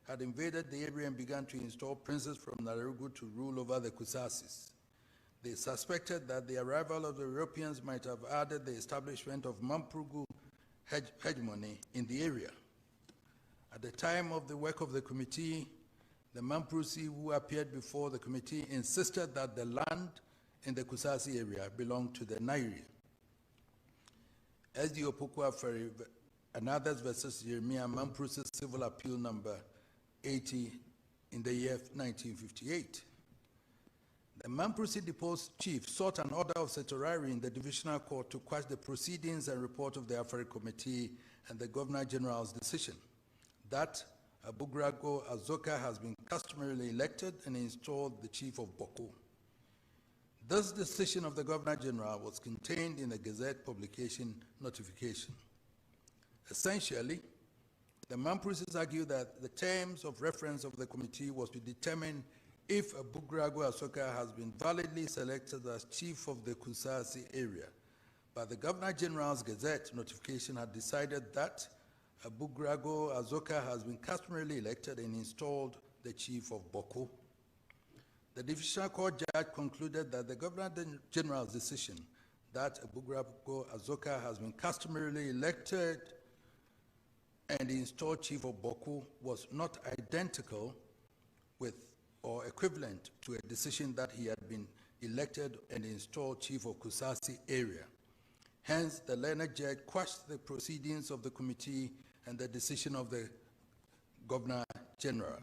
had invaded the area and began to install princes from Narugu to rule over the Kusasis. They suspected that the arrival of the Europeans might have added the establishment of Mampurugu hegemony in the area. At the time of the work of the committee, the Mampurusi who appeared before the committee insisted that the land in the Kusasi area belonged to the Nairi. SD Opokwa Ferry and others versus Jeremiah Mampurusi Civil Appeal number 80 in the year 1958. The Mampurusi deposed chief sought an order of certiorari in the divisional court to quash the proceedings and report of the Afari Committee and the Governor General's decision that Abugrago Azoka has been customarily elected and installed the chief of Bawku. This decision of the Governor General was contained in the Gazette publication notification. Essentially, the Mampurusis argued that the terms of reference of the committee was to determine if Abugrago Azoka has been validly selected as chief of the Kusasi area. But the Governor General's Gazette notification had decided that Abugrago Azoka has been customarily elected and installed the chief of Bawku. The Divisional Court judge concluded that the Governor General's decision that Abugrago Azoka has been customarily elected and installed chief of Bawku was not identical with or equivalent to a decision that he had been elected and installed chief of Kusasi area. Hence, the learned judge quashed the proceedings of the committee and the decision of the Governor General.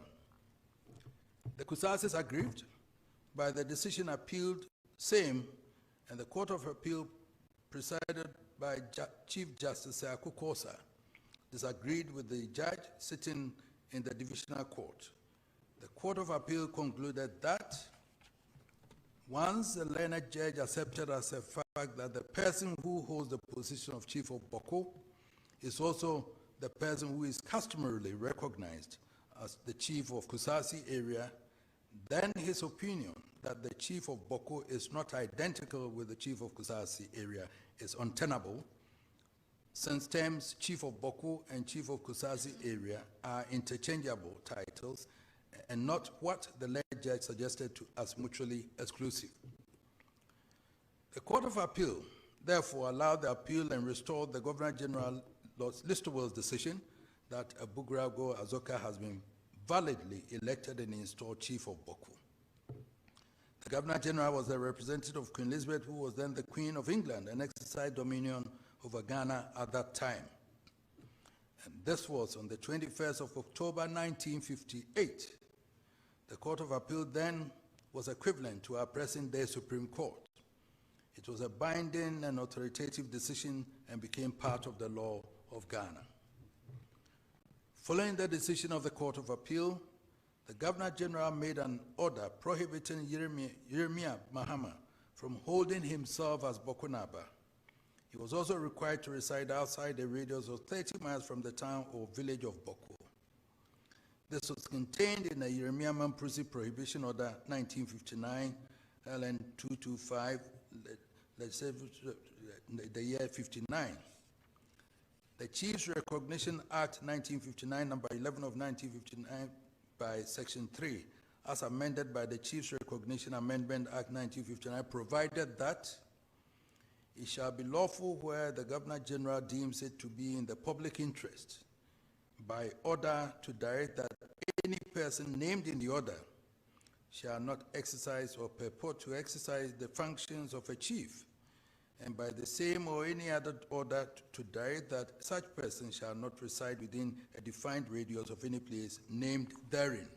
The Kusasis aggrieved by the decision appealed same, and the Court of Appeal presided by Chief Justice Akukosa disagreed with the judge sitting in the Divisional Court. The Court of Appeal concluded that once the learned judge accepted as a fact that the person who holds the position of chief of Bawku is also the person who is customarily recognized as the chief of Kusasi area, then his opinion that the chief of Bawku is not identical with the chief of Kusasi area is untenable, since terms chief of Bawku and chief of Kusasi area are interchangeable titles and not what the learned judge suggested to as mutually exclusive. The Court of Appeal therefore allowed the appeal and restored the Governor General Listowell's decision that Abugrago Azoka has been validly elected and installed chief of Bawku. The Governor General was the representative of Queen Elizabeth, who was then the Queen of England and exercised dominion over Ghana at that time. And this was on the 21st of October 1958. The Court of Appeal then was equivalent to our present-day Supreme Court. It was a binding and authoritative decision and became part of the law of Ghana. Following the decision of the Court of Appeal, the Governor General made an order prohibiting Jeremiah Mahama from holding himself as Bokunaba. He was also required to reside outside a radius of 30 miles from the town or village of Bawku. This was contained in the Jeremiah Mampurusi Prohibition Order 1959, LN 225, the year 59. The Chiefs Recognition Act 1959, number 11 of 1959, by Section 3, as amended by the Chiefs Recognition Amendment Act 1959, provided that it shall be lawful where the Governor General deems it to be in the public interest by order to direct that any person named in the order shall not exercise or purport to exercise the functions of a chief, and by the same or any other order to direct that such person shall not reside within a defined radius of any place named therein.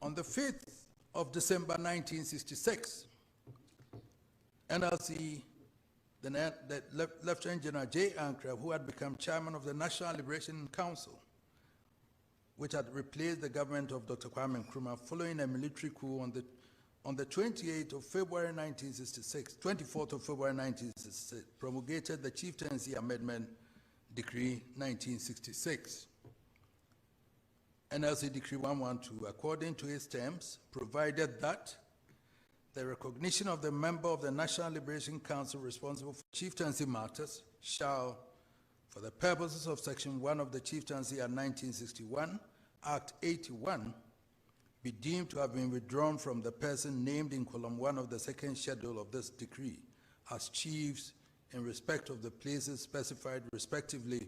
On the 5th of December 1966, NLC, the Lieutenant General J. Ankara, who had become chairman of the National Liberation Council, which had replaced the government of Dr. Kwame Nkrumah following a military coup on the 28th of February 1966, 24th of February 1966, promulgated the Chieftaincy Amendment Decree 1966. NLC Decree 112, according to its terms, provided that the recognition of the member of the National Liberation Council responsible for chieftaincy matters shall, For the purposes of Section 1 of the Chieftaincy Act 1961, Act 81 be deemed to have been withdrawn from the person named in column 1 of the second schedule of this decree as chiefs in respect of the places specified respectively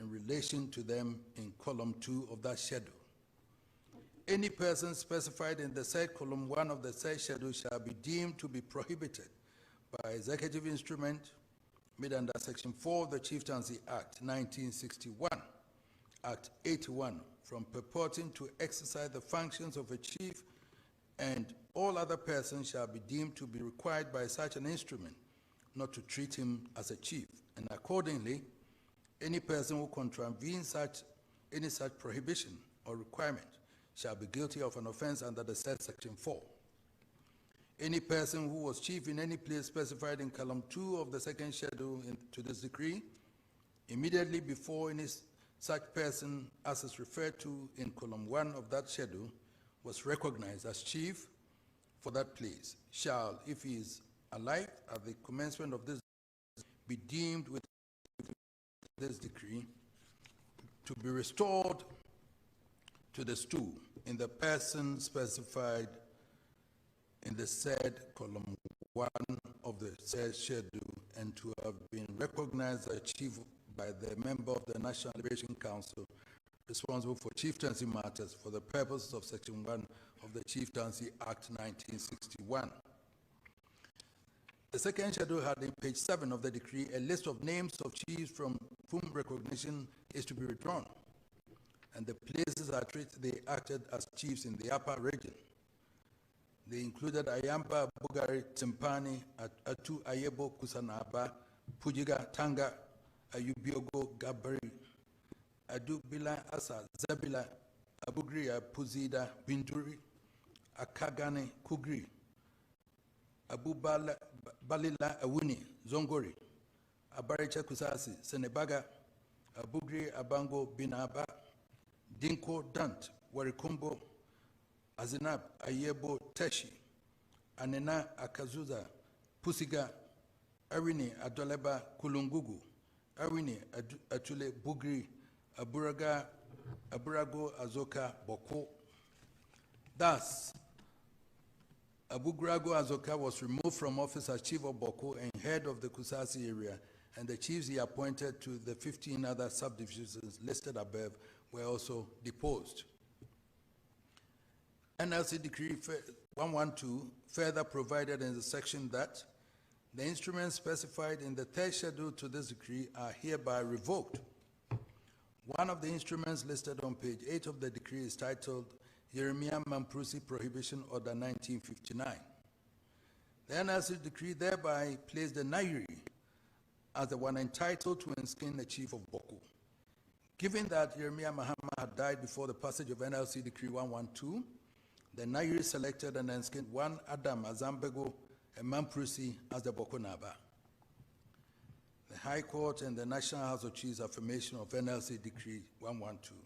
in relation to them in column 2 of that schedule. Any person specified in the said column 1 of the said schedule shall be deemed to be prohibited by executive instrument made under Section 4 of the Chieftaincy Act 1961, Act 81, from purporting to exercise the functions of a chief, and all other persons shall be deemed to be required by such an instrument not to treat him as a chief. And accordingly, any person who contravenes any such prohibition or requirement shall be guilty of an offense under the said Section 4. Any person who was chief in any place specified in column 2 of the second schedule to this decree, immediately before any such person as is referred to in column 1 of that schedule was recognized as chief for that place, shall, if he is alive at the commencement of this, be deemed with this decree to be restored to the stool in the person specified in the said column 1 of the said schedule, and to have been recognized as chief by the member of the National Liberation Council responsible for chieftaincy matters for the purposes of Section 1 of the Chieftaincy Act 1961. The second schedule had in page 7 of the decree a list of names of chiefs from whom recognition is to be withdrawn, and the places at which they acted as chiefs in the upper region. They included Ayamba, Bugari, Timpani, Atu Ayebo, Kusanaba, Pujiga, Tanga, Ayubiogo, Gabari, Adu Bila Asa, Zabila, Abugria, Puzida, Binduri, Akagane, Kugri, Abu Balila Awuni, Zongori, Abaricha Kusasi, Senebaga, Abugri Abango Binaba, Dinko Dant, Warikumbo, Azinab Ayebo Teshi, Anena Akazuza, Pusiga, Arini Adoleba Kulungugu, Arini Atule Bugri, Aburago Azoka Bawku. Thus, Aburago Azoka was removed from office as chief of Bawku and head of the Kusasi area, and the chiefs he appointed to the 15 other subdivisions listed above were also deposed. NLC Decree 112 further provided in the section that the instruments specified in the third schedule to this decree are hereby revoked. One of the instruments listed on page 8 of the decree is titled Yeremia Mamprusi Prohibition Order 1959. The NLC decree thereby placed the Nairi as the one entitled to enskin the chief of Bawku. Given that Jeremiah Mahama had died before the passage of NLC Decree 112, the Nairi selected and enskinned one Adam Azambego and Mamprusi as the Bawku Naba. The High Court and the National House of Chiefs affirmation of NLC Decree 112.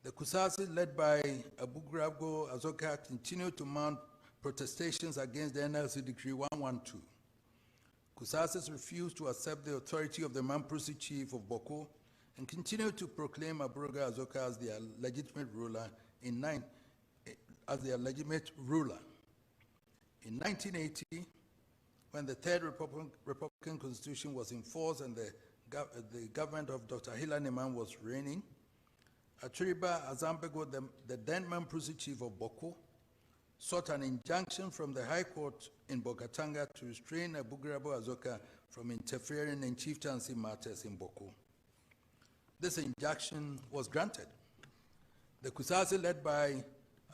The Kusasi, led by Aburago Azoka, continued to mount protestations against the NLC Decree 112. Kusasis refused to accept the authority of the Mamprusi chief of Bawku and continued to proclaim Aburago Azoka as their legitimate ruler in 1980, when the Third Republican Constitution was in force and the government of Dr. Hila Neman was reigning, Aturiba Azambego, the then Mamprusi chief of Bawku, sought an injunction from the High Court in Bokatanga to restrain Aburago Azoka from interfering in chieftaincy matters in Bawku. This injunction was granted. The Kusasi, led by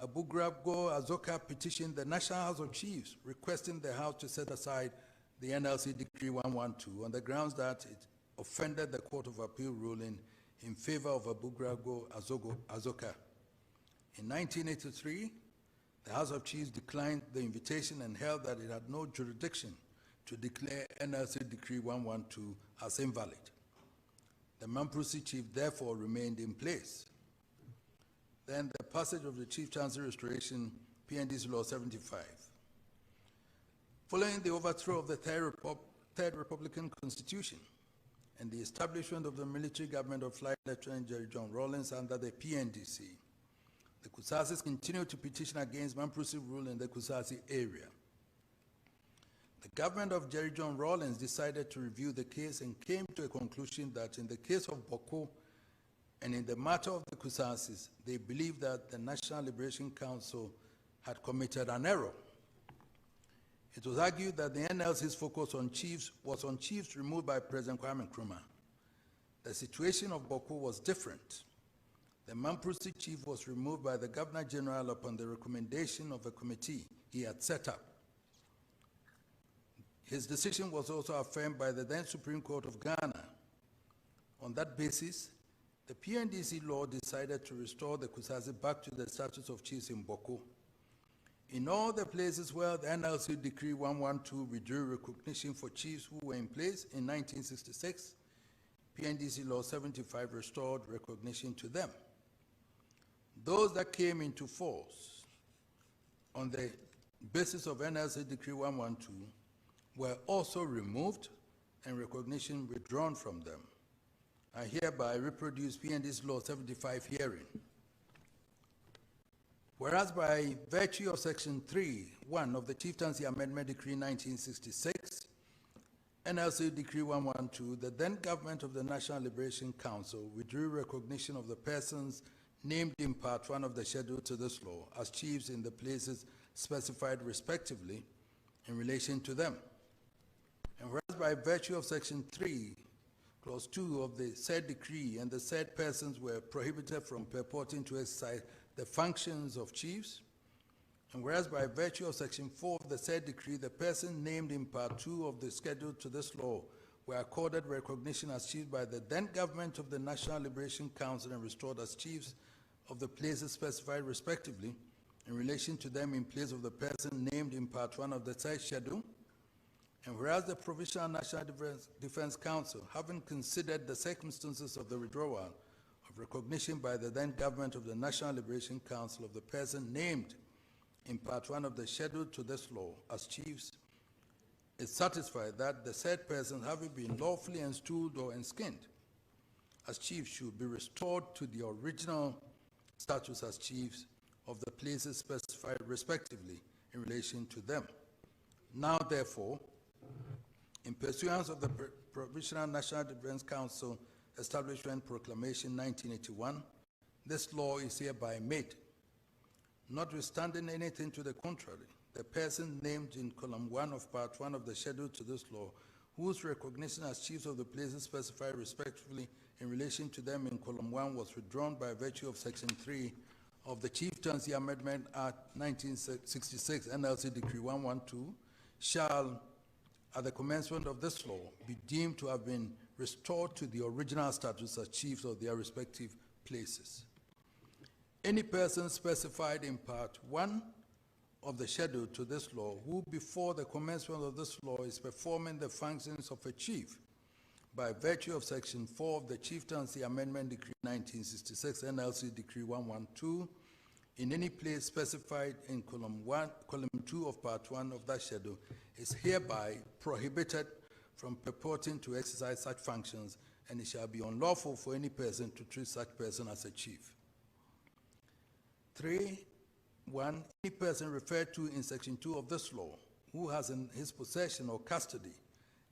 Aburago Azoka, petitioned the National House of Chiefs, requesting the House to set aside the NLC Decree 112 on the grounds that it offended the Court of Appeal ruling in favor of Aburago Azoka. In 1983, the House of Chiefs declined the invitation and held that it had no jurisdiction to declare NLC Decree 112 as invalid. The Mamprusi chief therefore remained in place. Then the passage of the Chieftaincy Restoration, PND's Law 75. Following the overthrow of the Third Republican Constitution and the establishment of the military government of Flight Lieutenant Jerry John Rawlings under the PNDC, the Kusasis continued to petition against Mamprosi's rule in the Kusasi area. The government of Jerry John Rawlings decided to review the case and came to a conclusion that in the case of Bawku and in the matter of the Kusasis, they believed that the National Liberation Council had committed an error. It was argued that the NLC's focus on chiefs was on chiefs removed by President Kwame Nkrumah. The situation of Bawku was different. The Mamprosi chief was removed by the Governor General upon the recommendation of a committee he had set up. His decision was also affirmed by the then Supreme Court of Ghana. On that basis, the PNDC law decided to restore the Kusasi back to the status of chiefs in Bawku. In all the places where the NLC Decree 112 withdrew recognition for chiefs who were in place in 1966, PNDC Law 75 restored recognition to them. Those that came into force on the basis of NLC Decree 112 were also removed and recognition withdrawn from them. I hereby reproduce PNDC Law 75 herein. Whereas by virtue of Section 3(1) of the Chieftaincy Amendment Decree 1966, NLC Decree 112, the then government of the National Liberation Council withdrew recognition of the persons named in Part 1 of the schedule to this law as chiefs in the places specified respectively in relation to them. And whereas by virtue of Section 3, Clause 2 of the said decree, and the said persons were prohibited from purporting to exercise the functions of chiefs, and whereas by virtue of Section 4 of the said decree, the person named in Part 2 of the schedule to this law were accorded recognition as chiefs by the then government of the National Liberation Council and restored as chiefs of the places specified respectively in relation to them in place of the person named in Part 1 of the said schedule. And whereas the Provisional National Defense Council, having considered the circumstances of the withdrawal of recognition by the then government of the National Liberation Council of the person named in Part 1 of the schedule to this law as chiefs, is satisfied that the said persons having been lawfully installed or enskinned as chiefs should be restored to the original status as chiefs of the places specified respectively in relation to them. Now, therefore, in pursuance of the Provisional National Defense Council Establishment Proclamation 1981, this law is hereby made. Notwithstanding anything to the contrary, the person named in column 1 of Part 1 of the schedule to this law, whose recognition as chiefs of the places specified respectively in relation to them in column 1 was withdrawn by virtue of Section 3 of the Chieftaincy Amendment Act 1966, NLC Decree 112, shall, at the commencement of this law, be deemed to have been restored to the original status as chiefs of their respective places. Any person specified in Part 1 of the schedule to this law, who before the commencement of this law is performing the functions of a chief by virtue of Section 4 of the Chieftaincy Amendment Decree 1966, NLC Decree 112, in any place specified in column 2 of Part 1 of that schedule, is hereby prohibited from purporting to exercise such functions, and it shall be unlawful for any person to treat such person as a chief. 3(1) Any person referred to in Section 2 of this law who has in his possession or custody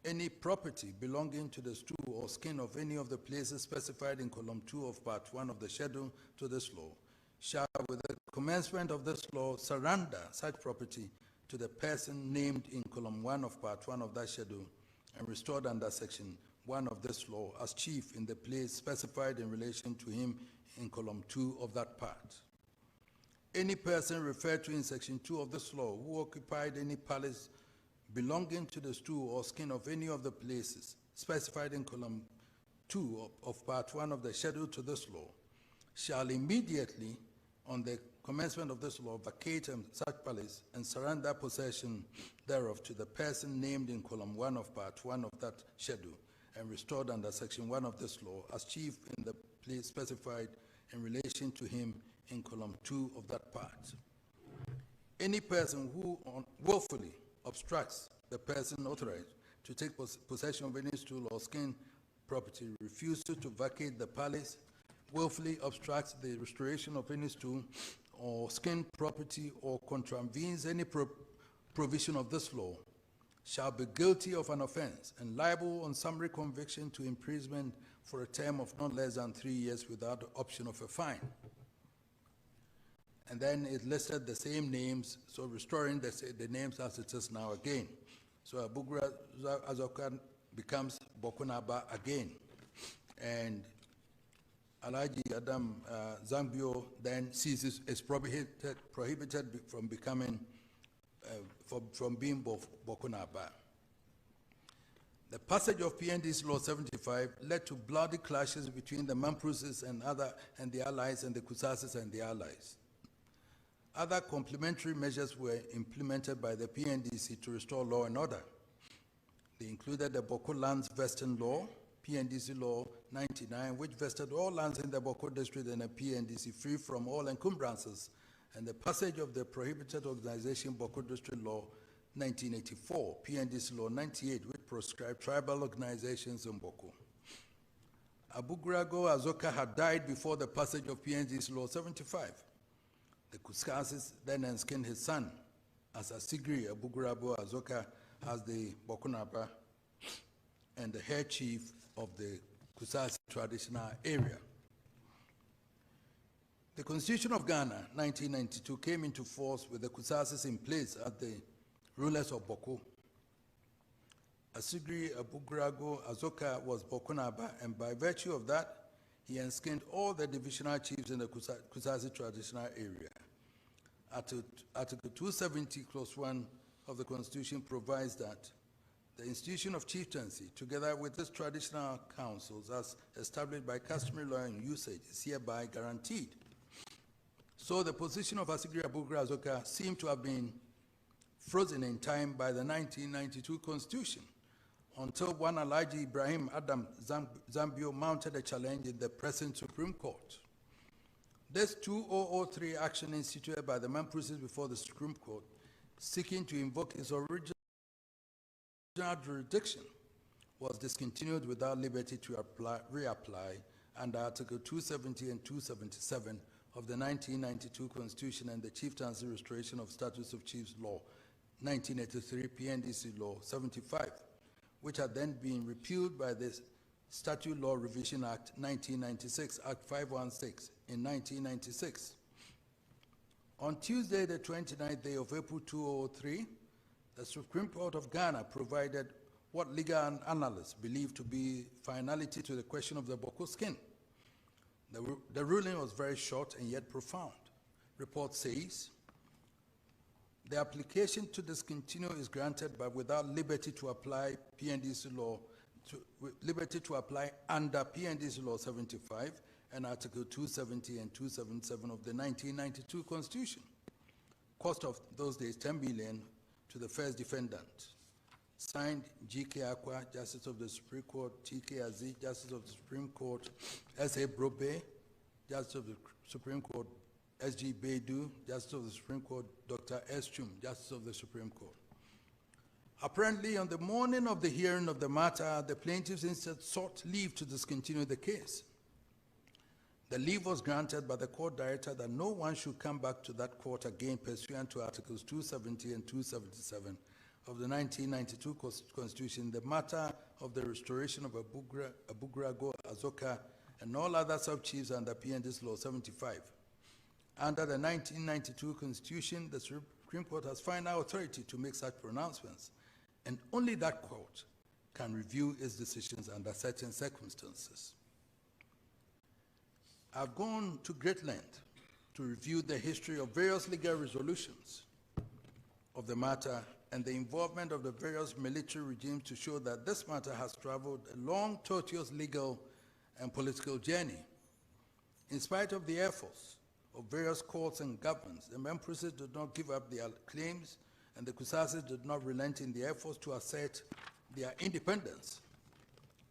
any property belonging to the stool or skin of any of the places specified in column 2 of Part 1 of the schedule to this law shall, with the commencement of this law, surrender such property to the person named in column 1 of Part 1 of that schedule and restored under Section 1 of this law as chief in the place specified in relation to him in column 2 of that part. Any person referred to in Section 2 of this law who occupied any palace belonging to the stool or skin of any of the places specified in column 2 of Part 1 of the schedule to this law shall immediately, on the commencement of this law, vacate such palace and surrender possession thereof to the person named in column 1 of Part 1 of that schedule and restored under Section 1 of this law as chief in the place specified in relation to him in column 2 of that part. Any person who willfully obstructs the person authorized to take possession of any stool or skin property, refusal to vacate the palace, willfully obstructs the restoration of any stone or skin property or contravenes any provision of this law, shall be guilty of an offense and liable on summary conviction to imprisonment for a term of not less than 3 years without the option of a fine. And then it listed the same names, so restoring the names as it is now again. So Abugra Azoka becomes Bokunaba again. And Alhaji Adam Zambio then ceases, is prohibited from becoming, from being Bokunaba. The passage of PND's Law 75 led to bloody clashes between the Mampruses and the allies and the Kusasis and the allies. Other complementary measures were implemented by the PNDC to restore law and order. They included the Bawku Lands Vesting Law, PNDC Law 99, which vested all lands in the Bawku district and the PNDC free from all encumbrances, and the passage of the Prohibited Organization Bawku District Law 1984, PNDC Law 98, which proscribed tribal organizations in Bawku. Abugrago Azoka had died before the passage of PNDC Law 75. The Kuskasis then enskined his son as Asigri Abugrabo Azoka as the Bokunaba and the head chief of the Kusasi traditional area. The Constitution of Ghana, 1992, came into force with the Kusasis in place as the rulers of Bawku. Asigri Abugrago Azoka was Bokunaba, and by virtue of that, he enskinned all the divisional chiefs in the Kusasi traditional area. Article 270, Clause 1 of the Constitution provides that the institution of chieftaincy, together with its traditional councils as established by customary law and usage, is hereby guaranteed. So the position of Asigri Abugra Azoka seemed to have been frozen in time by the 1992 Constitution, until one Alhaji Ibrahim Adam Zambio mounted a challenge in the present Supreme Court. This 2003 action instituted by the Mampruses before the Supreme Court, seeking to invoke its original jurisdiction, was discontinued without liberty to reapply under Article 270 and 277 of the 1992 Constitution and the Chieftaincy Restoration of Status of Chiefs Law 1983, PNDC Law 75, which had then been repealed by the Statute Law Revision Act 1996, Act 516, in 1996. On Tuesday, the 29th day of April 2003, the Supreme Court of Ghana provided what legal analysts believe to be finality to the question of the Bawku skin. The ruling was very short and yet profound. Report says, the application to discontinue is granted, but without liberty to apply PNDC law, liberty to apply under PNDC Law 75 and Article 270 and 277 of the 1992 Constitution. Cost of those days, 10 million to the first defendant. Signed, G.K. Akwa, Justice of the Supreme Court, T.K. Aziz, Justice of the Supreme Court, S.A. Brobe, Justice of the Supreme Court, S.G. Beidu, Justice of the Supreme Court, Dr. S. Chum, Justice of the Supreme Court. Apparently, on the morning of the hearing of the matter, the plaintiffs instead sought leave to discontinue the case. The leave was granted, but the court directed that no one should come back to that court again pursuant to Articles 270 and 277 of the 1992 Constitution, the matter of the restoration of Abugrago Azoka and all other sub-chiefs under PNDC Law 75. Under the 1992 Constitution, the Supreme Court has final authority to make such pronouncements, and only that court can review its decisions under certain circumstances. I've gone to great length to review the history of various legal resolutions of the matter and the involvement of the various military regimes to show that this matter has traveled a long, tortuous legal and political journey. In spite of the efforts of various courts and governments, the Mampruses did not give up their claims, and the Kusasis did not relent in their efforts to assert their independence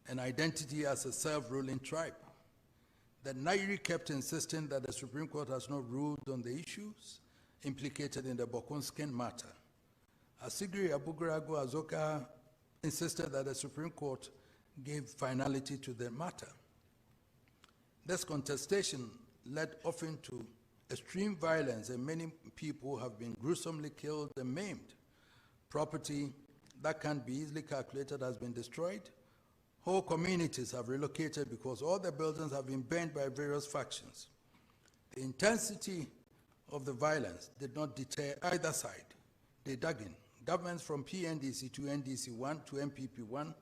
and identity as a self-ruling tribe. The Nairi kept insisting that the Supreme Court has not ruled on the issues implicated in the Bawku skin matter. Asigri Abugrago Azoka insisted that the Supreme Court gave finality to the matter. This contestation led often to extreme violence, and many people have been gruesomely killed and maimed. Property that can't be easily calculated has been destroyed. Whole communities have relocated because all the buildings have been burned by various factions. The intensity of the violence did not deter either side. They dug in. Governments from PNDC to NDC-1 to MPP-1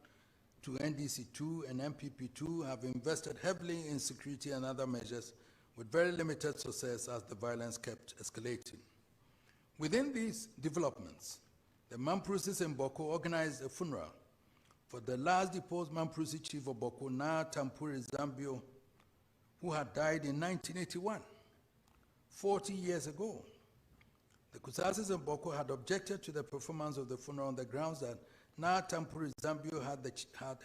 to NDC-2 and MPP-2 have invested heavily in security and other measures with very limited success as the violence kept escalating. Within these developments, the Mamprusis in Bawku organized a funeral for the last deposed Mamprusi chief of Bawku, Na Tampuri Zambio, who had died in 1981, 40 years ago. The Kusasis in Bawku had objected to the performance of the funeral on the grounds that Na Tampuri Zambio had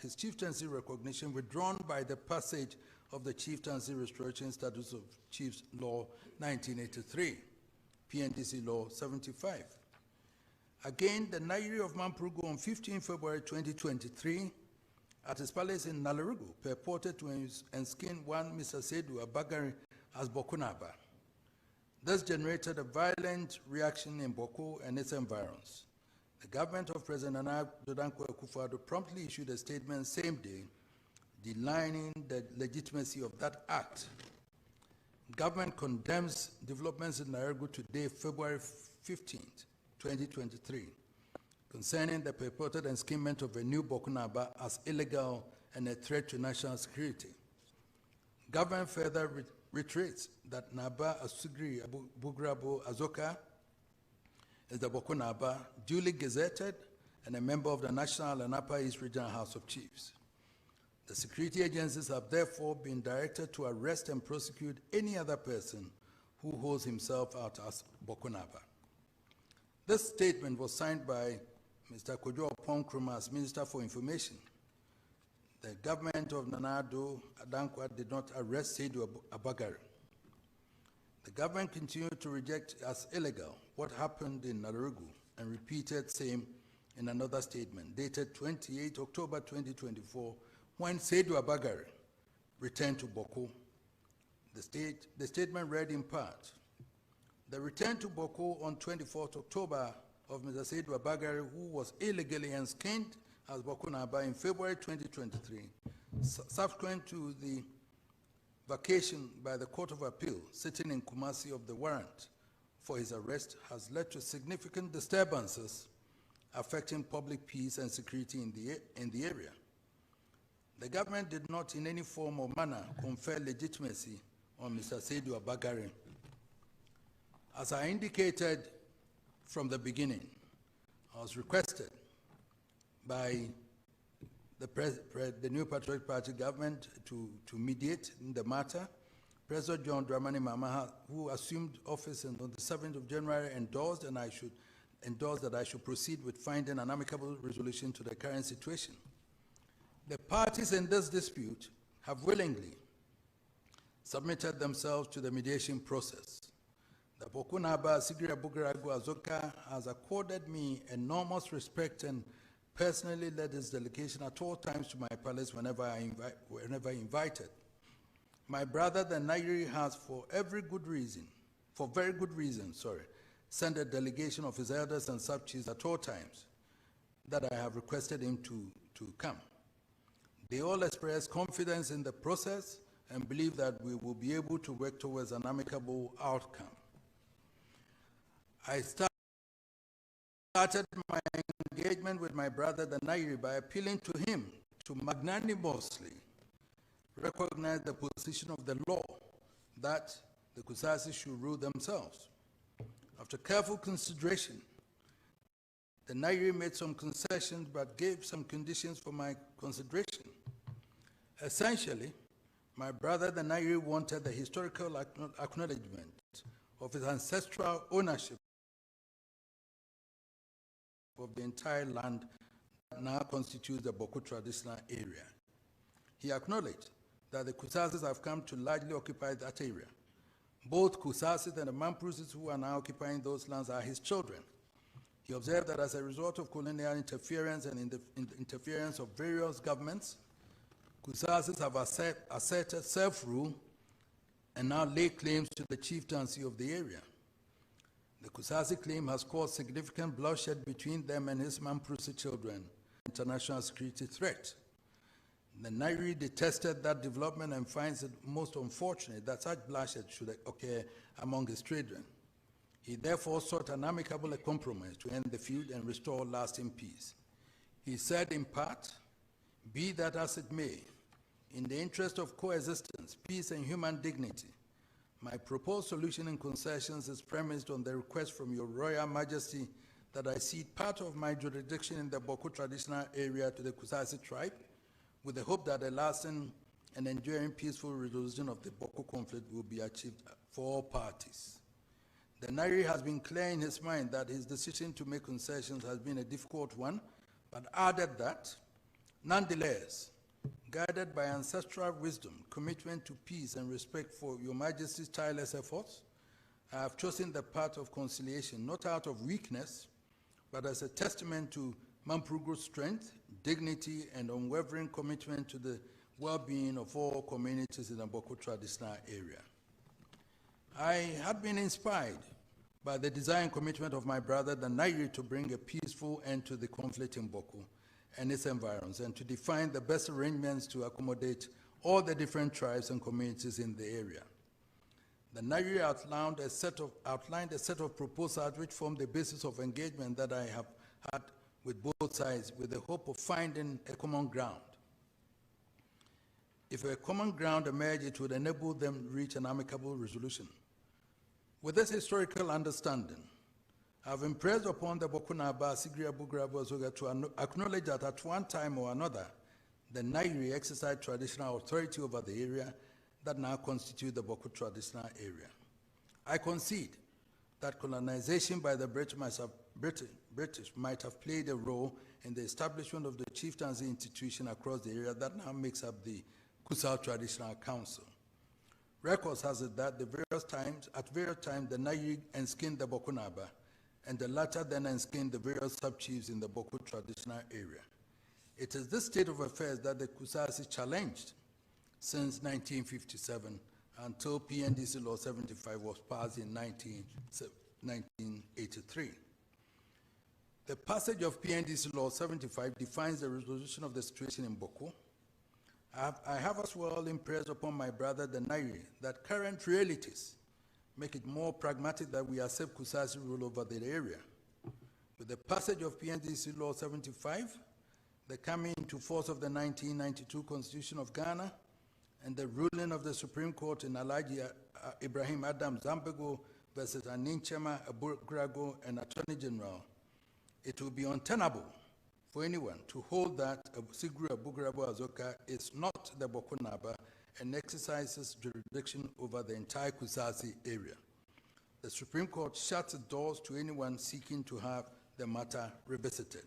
his chieftaincy recognition withdrawn by the passage of the Chieftaincy Restoration Status of Chiefs Law 1983, PNDC Law 75. Again, the Nairi of Mampurugu on 15 February 2023 at his palace in Nalarugu purported to enskin one Mr. Seydou Abagari as Bokunaba. This generated a violent reaction in Bawku and its environs. The government of President Nana Dankwa Akufo-Addo promptly issued a statement same day denying the legitimacy of that act. Government condemns developments in Nalarugu today, February 15th, 2023, concerning the purported enskinment of a new Bokunaba as illegal and a threat to national security. Government further reiterates that Naba Asugri Bugrabo Azoka is the Bokunaba, duly gazetted and a member of the National and Upper East Regional House of Chiefs. The security agencies have therefore been directed to arrest and prosecute any other person who holds himself out as Bokunaba. This statement was signed by Mr. Kojo Oponkroma as Minister for Information. The government of Nana Addo Dankwa did not arrest Seydou Abagari. The government continued to reject as illegal what happened in Nalarugu and repeated same in another statement dated 28 October 2024 when Seydou Abagari returned to Bawku. The statement read in part, the return to Bawku on 24th October of Mr. Seydou Abagari, who was illegally enskined as Bokunaba in February 2023, subsequent to the vacation by the Court of Appeal sitting in Kumasi of the warrant for his arrest, has led to significant disturbances affecting public peace and security in the area. The government did not in any form or manner confer legitimacy on Mr. Seydou Abagari. As I indicated from the beginning, I was requested by the New Patriotic Party government to mediate in the matter. President John Dramani Mahama, who assumed office on the 7th of January, endorsed that I should proceed with finding an amicable resolution to the current situation. The parties in this dispute have willingly submitted themselves to the mediation process. The Bokunaba Sigiri Abugaragu Azoka has accorded me enormous respect and personally led his delegation at all times to my palace whenever invited. My brother, the Nairi, has for very good reason, sent a delegation of his elders and sub-chiefs at all times that I have requested him to come. They all express confidence in the process and believe that we will be able to work towards an amicable outcome. I started my engagement with my brother, the Nairi, by appealing to him to magnanimously recognize the position of the law that the Kusasi should rule themselves. After careful consideration, the Nairi made some concessions but gave some conditions for my consideration. Essentially, my brother, the Nairi, wanted the historical acknowledgement of his ancestral ownership of the entire land that now constitutes the Bawku traditional area. He acknowledged that the Kusasis have come to largely occupy that area. Both Kusasis and the Mamprusis who are now occupying those lands are his children. He observed that as a result of colonial interference and interference of various governments, Kusasis have asserted self-rule and now lay claims to the chieftaincy of the area. The Kusasi claim has caused significant bloodshed between them and his Mamprusi children, international security threat. The Nairi detested that development and finds it most unfortunate that such bloodshed should occur among his children. He therefore sought an amicable compromise to end the feud and restore lasting peace. He said in part, "Be that as it may, in the interest of coexistence, peace, and human dignity, my proposed solution in concessions is premised on the request from your Royal Majesty that I cede part of my jurisdiction in the Bawku traditional area to the Kusasi tribe, with the hope that a lasting and enduring peaceful resolution of the Bawku conflict will be achieved for all parties." The Nairi has been clear in his mind that his decision to make concessions has been a difficult one, but added that, nonetheless, guided by ancestral wisdom, commitment to peace, and respect for your Majesty's tireless efforts, I have chosen the path of conciliation, not out of weakness, but as a testament to Mamprugu's strength, dignity, and unwavering commitment to the well-being of all communities in the Bawku traditional area. I had been inspired by the desire and commitment of my brother, the Nairi, to bring a peaceful end to the conflict in Bawku and its environs, and to define the best arrangements to accommodate all the different tribes and communities in the area. The Nairi outlined a set of proposals which form the basis of engagement that I have had with both sides, with the hope of finding a common ground. If a common ground emerged, it would enable them to reach an amicable resolution. With this historical understanding, I have impressed upon the Bokunaba, Sigria Bugrabo Zoga to acknowledge that at one time or another, the Nairi exercised traditional authority over the area that now constitute the Bawku traditional area. I concede that colonization by the British might have played a role in the establishment of the chieftaincy institution across the area that now makes up the Kusal Traditional Council. Records has it that at various times, the Nairi enskinned the Bokunaba, and the latter then enskinned the various sub-chiefs in the Bawku traditional area. It is this state of affairs that the Kusasi challenged since 1957 until PNDC Law 75 was passed in 1983. The passage of PNDC Law 75 defines the resolution of the situation in Bawku. I have as well impressed upon my brother the Nairi that current realities make it more pragmatic that we accept Kusasi rule over the area. With the passage of PNDC Law 75, the coming into force of the 1992 Constitution of Ghana, and the ruling of the Supreme Court in Alhaji Ibrahim Adam Zambego versus Aninchema Abugrago and Attorney General, it will be untenable for anyone to hold that Sigru Abugrabo Azoka is not the Bokunaba and exercises jurisdiction over the entire Kusasi area. The Supreme Court shuts its doors to anyone seeking to have the matter revisited.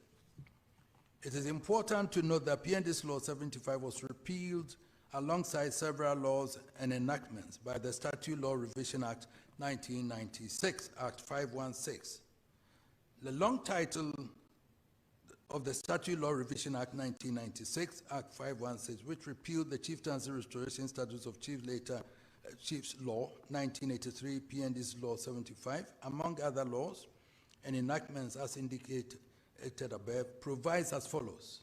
It is important to note that PNDC Law 75 was repealed alongside several laws and enactments by the Statute Law Revision Act 1996, Act 516. The long title of the Statute Law Revision Act 1996, Act 516, which repealed the Chieftaincy Restoration Statutes of Chiefs, later Chiefs Law 1983, PNDC Law 75, among other laws and enactments as indicated above, provides as follows: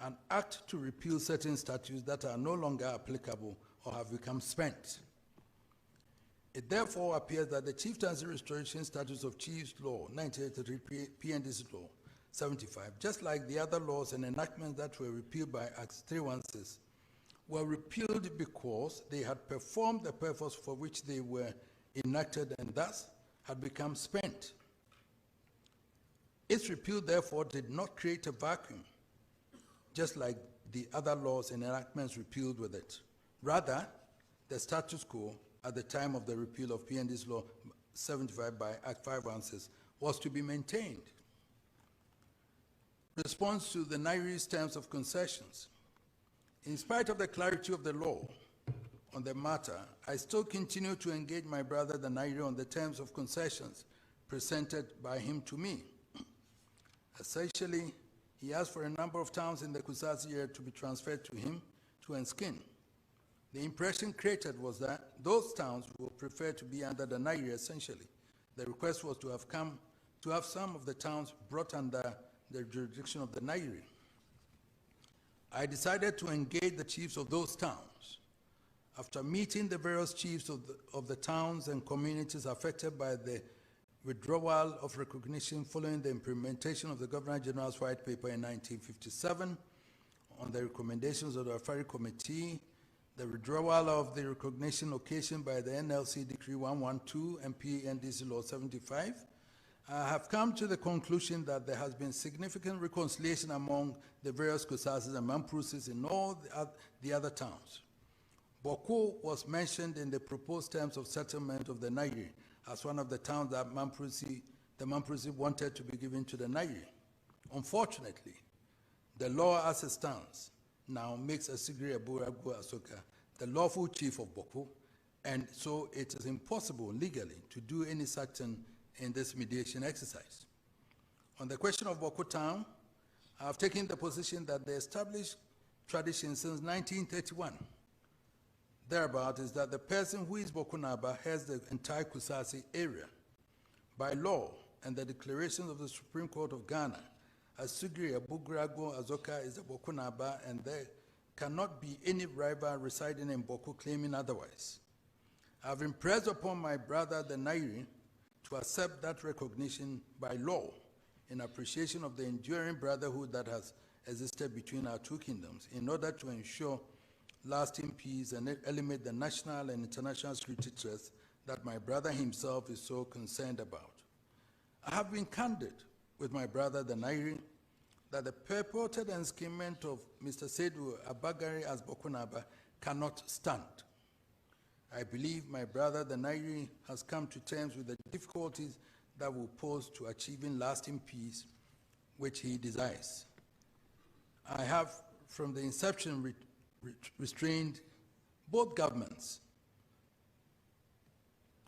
an act to repeal certain statutes that are no longer applicable or have become spent. It therefore appears that the Chieftaincy Restoration Statutes of Chiefs Law 1983, PNDC Law 75, just like the other laws and enactments that were repealed by Act 316, were repealed because they had performed the purpose for which they were enacted and thus had become spent. Its repeal, therefore, did not create a vacuum, just like the other laws and enactments repealed with it. Rather, the status quo at the time of the repeal of PNDC Law 75 by Act 516 was to be maintained. Response to the Nairi's terms of concessions. In spite of the clarity of the law on the matter, I still continue to engage my brother the Nairi on the terms of concessions presented by him to me. Essentially, he asked for a number of towns in the Kusasi area to be transferred to him to Enskin. The impression created was that those towns would prefer to be under the Nairi essentially. The request was to have some of the towns brought under the jurisdiction of the Nairi. I decided to engage the chiefs of those towns. After meeting the various chiefs of the towns and communities affected by the withdrawal of recognition following the implementation of the Governor General's White Paper in 1957, on the recommendations of the Afari Committee, the withdrawal of the recognition occasioned by the NLC Decree 112 and PNDC Law 75, I have come to the conclusion that there has been significant reconciliation among the various Kusasis and Mamprusis in all the other towns. Bawku was mentioned in the proposed terms of settlement of the Nairi as one of the towns that the Mamprusi wanted to be given to the Nairi. Unfortunately, the law as it stands now makes Asigri Aburagu Asoka the lawful chief of Bawku, and so it is impossible legally to do any such thing in this mediation exercise. On the question of Bawku town, I have taken the position that the established tradition since 1931 thereabout is that the person who is Bawku Naba has the entire Kusasi area. By law and the declarations of the Supreme Court of Ghana, Asugri Abugrago Azoka is a Bawku Naba, and there cannot be any rival residing in Bawku claiming otherwise. I have impressed upon my brother the Nairi to accept that recognition by law in appreciation of the enduring brotherhood that has existed between our two kingdoms in order to ensure lasting peace and eliminate the national and international security threats that my brother himself is so concerned about. I have been candid with my brother the Nairi that the purported enskinment of Mr. Seydou Abagari as Bawku Naba cannot stand. I believe my brother the Nairi has come to terms with the difficulties that will pose to achieving lasting peace, which he desires. I have, from the inception, restrained both governments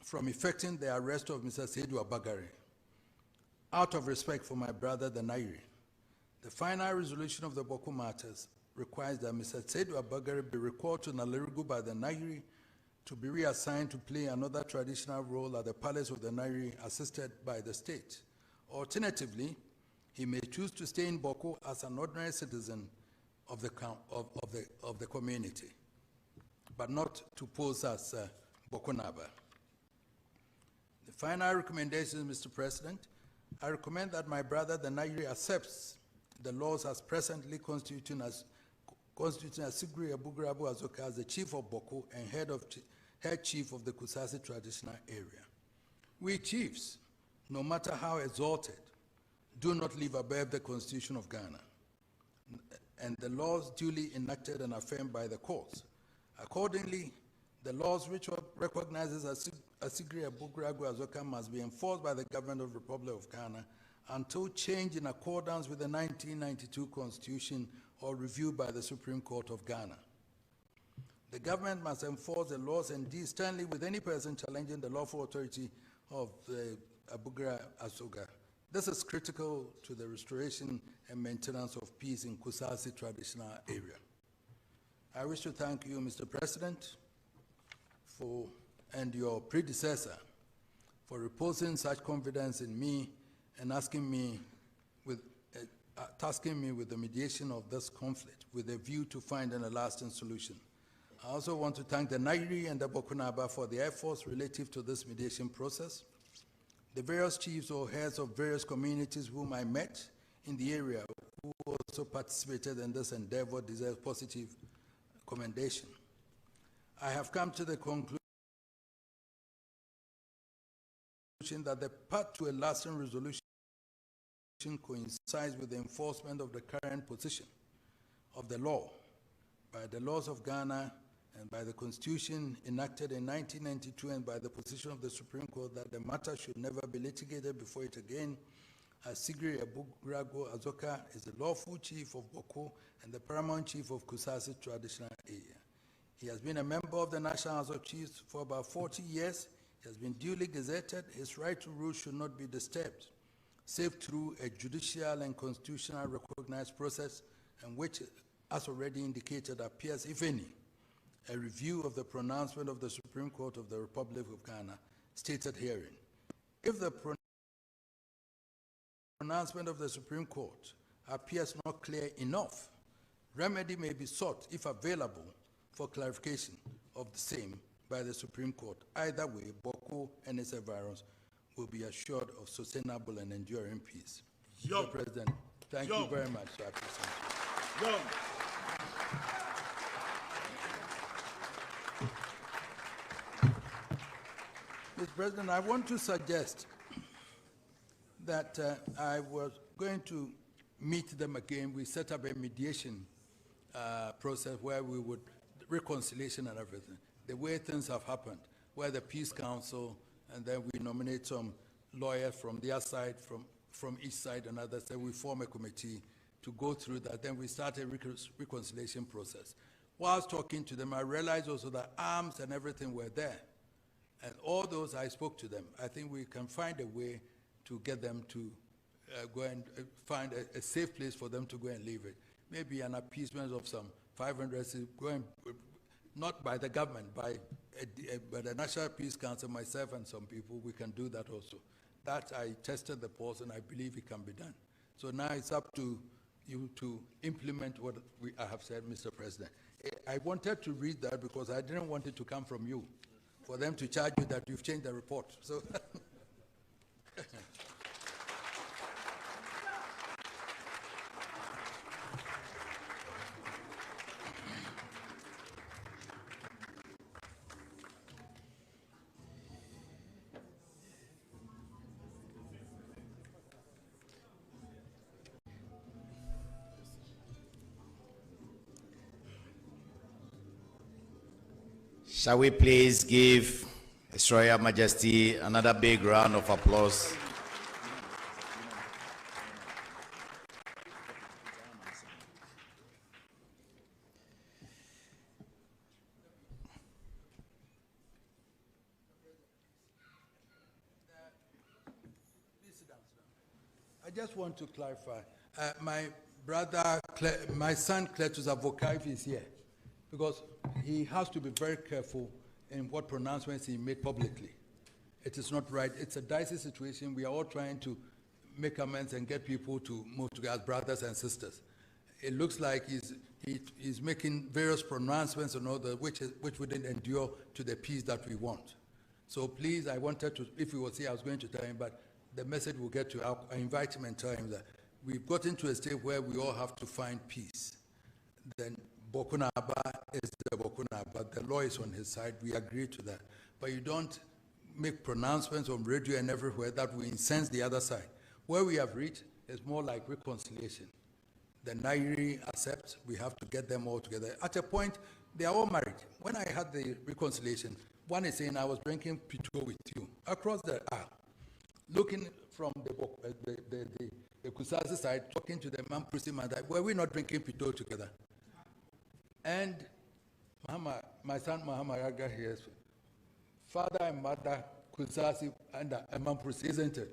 from effecting the arrest of Mr. Seydou Abagari out of respect for my brother the Nairi. The final resolution of the Bawku matters requires that Mr. Seydou Abagari be recalled to Nalerigu by the Nairi to be reassigned to play another traditional role at the palace of the Nairi assisted by the state. Alternatively, he may choose to stay in Bawku as an ordinary citizen of the community, but not to pose as Bawku Naba. The final recommendation, Mr. President, I recommend that my brother the Nairi accepts the laws as presently constituting Sigri Abugrabu Azoka as the chief of Bawku and head chief of the Kusasi traditional area. We chiefs, no matter how exalted, do not live above the Constitution of Ghana and the laws duly enacted and affirmed by the courts. Accordingly, the laws which recognizes Asigri Abugragu Azoka must be enforced by the government of the Republic of Ghana until change in accordance with the 1992 Constitution or reviewed by the Supreme Court of Ghana. The government must enforce the laws and deal sternly with any person challenging the lawful authority of the Abugra Asoga. This is critical to the restoration and maintenance of peace in Kusasi traditional area. I wish to thank you, Mr. President, and your predecessor for reposing such confidence in me and tasking me with the mediation of this conflict with a view to finding a lasting solution. I also want to thank the Nairi and the Bawku Naba for their efforts relative to this mediation process. The various chiefs or heads of various communities whom I met in the area who also participated in this endeavor deserve positive commendation. I have come to the conclusion that the path to a lasting resolution coincides with the enforcement of the current position of the law by the laws of Ghana and by the Constitution enacted in 1992 and by the position of the Supreme Court that the matter should never be litigated before it again, as Sigri Abugrago Azoka is the lawful chief of Bawku and the paramount chief of Kusasi traditional area. He has been a member of the National House of Chiefs for about 40 years. He has been duly gazetted. His right to rule should not be disturbed, save through a judicial and constitutional recognized process in which as already indicated, appears, if any, a review of the pronouncement of the Supreme Court of the Republic of Ghana, stated herein. If the pronouncement of the Supreme Court appears not clear enough, remedy may be sought, if available, for clarification of the same by the Supreme Court. Either way, Bawku and its environs will be assured of sustainable and enduring peace. Mr. President, thank you very much. I appreciate it. Mr. President, I want to suggest that I was going to meet them again. We set up a mediation process where we would, reconciliation and everything. The way things have happened, where the Peace Council, and then we nominate some lawyers from their side, from each side and others, then we form a committee to go through that. Then we start a reconciliation process. Whilst talking to them, I realized also that arms and everything were there. And all those, I spoke to them. I think we can find a way to get them to go and find a safe place for them to go and leave it. Maybe an appeasement of some 500, going, not by the government, by the National Peace Council, myself and some people, we can do that also. That I tested the pulse and I believe it can be done. So now it's up to you to implement what I have said, Mr. President. I wanted to read that because I didn't want it to come from you, for them to charge you that you've changed the report. So. Shall we please give His Royal Majesty another big round of applause? I just want to clarify. My brother, my son Cletus Avokai is here because he has to be very careful in what pronouncements he made publicly. It is not right. It's a dicey situation. We are all trying to make amends and get people to move together as brothers and sisters. It looks like he's making various pronouncements and all that, which wouldn't endure to the peace that we want. So please, I wanted to, if he was here, I was going to tell him, but the message will get to, I'll invite him and tell him that we've gotten to a state where we all have to find peace. Then Bawku is the Bawku, but the law is on his side. We agree to that. But you don't make pronouncements on radio and everywhere that will incense the other side. Where we have reached is more like reconciliation. The Nairi accept, we have to get them all together. At a point, they are all married. When I had the reconciliation, one is saying, I was drinking Pito with you across the aisle, looking from the Kusasi side, talking to the Mampusi man, that were we not drinking Pito together? And Mahama, my son Mahama Yaga here, father and mother, Kusasi and Mampusi, isn't it?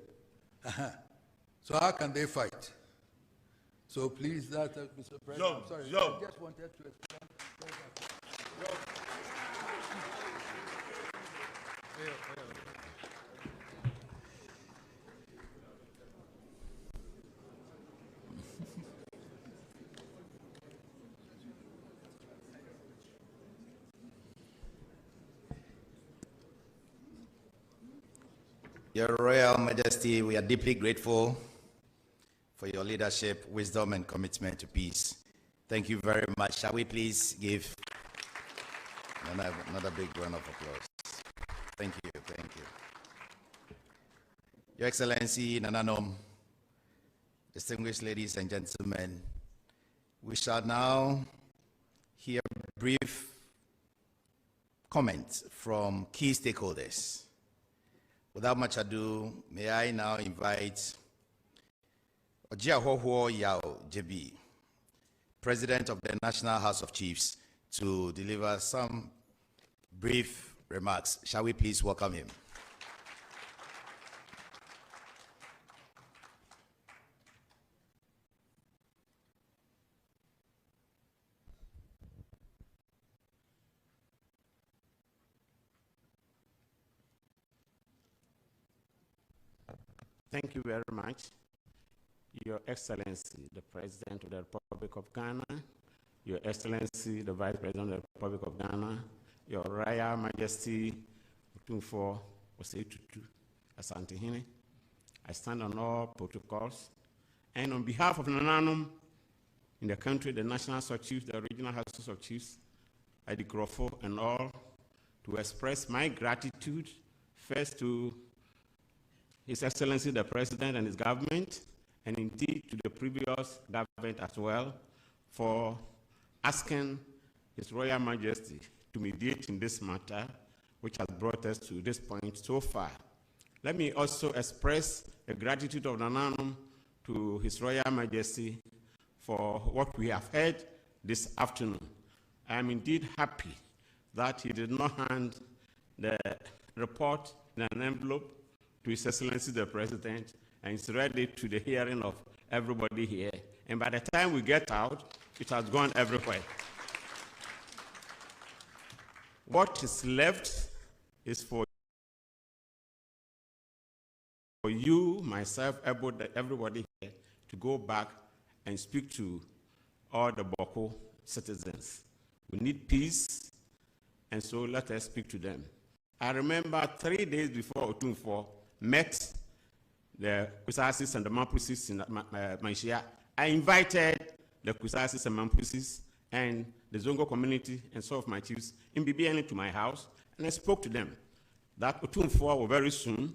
So how can they fight? So please, that, Mr. President, I'm sorry, I just wanted to explain. Your Royal Majesty, we are deeply grateful for your leadership, wisdom, and commitment to peace. Thank you very much. Shall we please give another big round of applause? Thank you, thank you. Your Excellency, Nananom, distinguished ladies and gentlemen, we shall now hear brief comments from key stakeholders. Without much ado, may I now invite Ojiahoho Yao JB, President of the National House of Chiefs, to deliver some brief remarks. Shall we please welcome him? Thank you very much. Your Excellency, the President of the Republic of Ghana, Your Excellency, the Vice President of the Republic of Ghana, Your Royal Majesty, Otumfuo, Osetutu, Asantehene. I stand on all protocols. And on behalf of Nananum in the country, the National House of Chiefs, the Regional Houses of Chiefs, Adikrofo and all, to express my gratitude first to His Excellency the President and his government, and indeed to the previous government as well, for asking His Royal Majesty to mediate in this matter, which has brought us to this point so far. Let me also express the gratitude of Nananum to His Royal Majesty for what we have heard this afternoon. I am indeed happy that he did not hand the report in an envelope to His Excellency the President, and it's ready to the hearing of everybody here. And by the time we get out, it has gone everywhere. What is left is for you, myself, everybody here to go back and speak to all the Bawku citizens. We need peace, and so let us speak to them. I remember 3 days before Otumfuo met the Kusasis and the Mampusis in Manshia. I invited the Kusasis and Mampusis and the Zongo community and some of my chiefs in BBN to my house, and I spoke to them that Otumfuo will very soon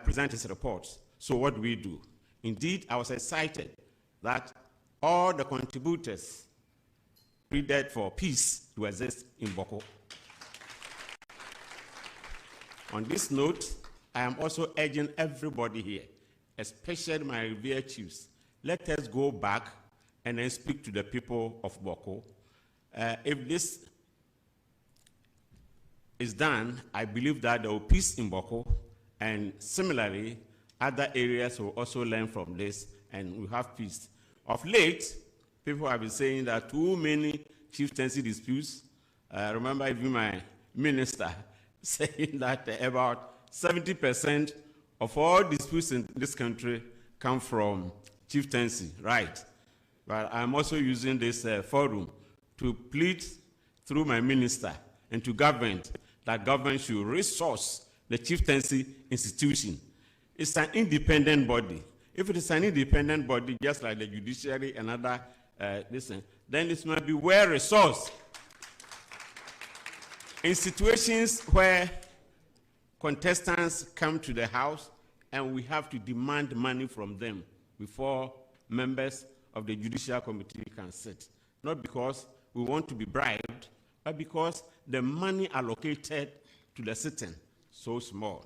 present his reports. So what do we do? Indeed, I was excited that all the contributors pleaded for peace to exist in Bawku. On this note, I am also urging everybody here, especially my revered chiefs, let us go back and then speak to the people of Bawku. If this is done, I believe that there will be peace in Bawku, and similarly, other areas will also learn from this, and we have peace. Of late, people have been saying that too many chieftaincy disputes. I remember even my minister saying that about 70% of all disputes in this country come from chieftaincy, right? But I'm also using this forum to plead through my minister and to government that government should resource the chieftaincy institution. It's an independent body. If it is an independent body, just like the judiciary and other, then it must be well resourced. In situations where contestants come to the house and we have to demand money from them before members of the judicial committee can sit, not because we want to be bribed, but because the money allocated to the sitting so small.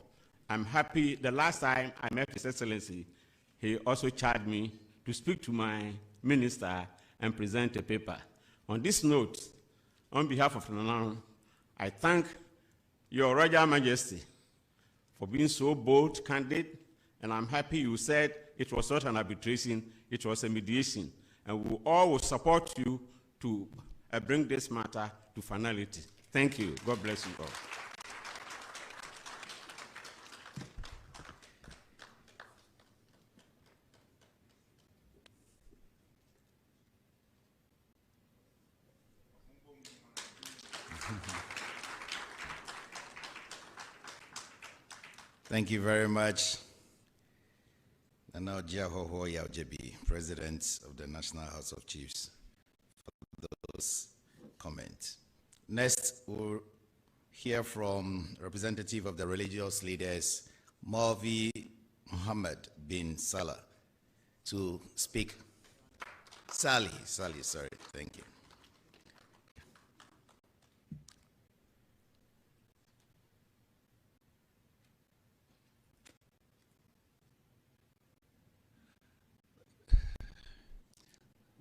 I'm happy. The last time I met His Excellency, he also charged me to speak to my minister and present a paper. On this note, on behalf of Nananum, I thank Your Royal Majesty for being so bold, candid, and I'm happy you said it was not an arbitration, it was a mediation. And we all will support you to bring this matter to finality. Thank you. God bless you all. Thank you very much. And now, Jiahoho Yaojebi, President of the National House of Chiefs, for those comments. Next, we'll hear from representative of the religious leaders, Maulvi Muhammad bin Salah, to speak. Sorry, thank you.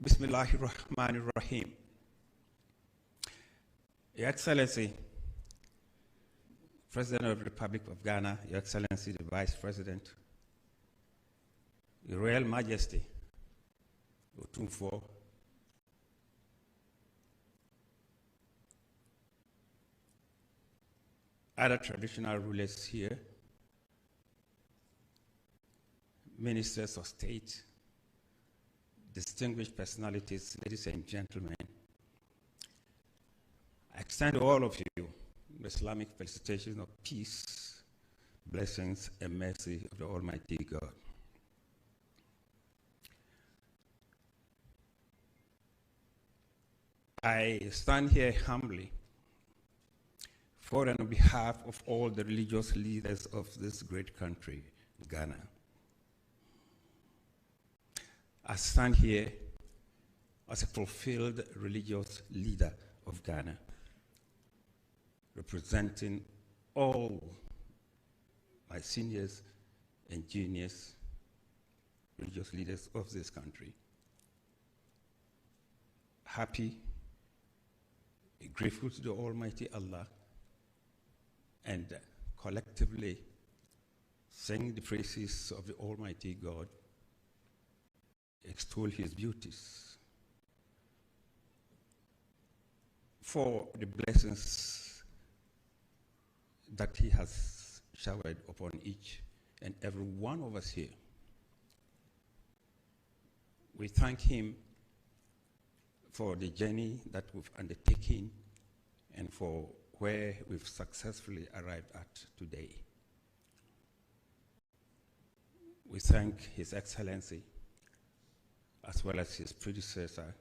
Bismillahirrahmanirrahim. Your Excellency, President of the Republic of Ghana, Your Excellency, the Vice President, Your Royal Majesty, Otumfuo, other traditional rulers here, ministers of state, distinguished personalities, ladies and gentlemen, I extend to all of you the Islamic felicitations of peace, blessings, and mercy of the Almighty God. I stand here humbly for and on behalf of all the religious leaders of this great country, Ghana. I stand here as a fulfilled religious leader of Ghana, representing all my seniors and juniors, religious leaders of this country. Happy, grateful to the Almighty Allah, and collectively sing the praises of the Almighty God, extol his beauties, for the blessings that he has showered upon each and every one of us here. We thank him for the journey that we've undertaken and for where we've successfully arrived at today. We thank His Excellency as well as his predecessor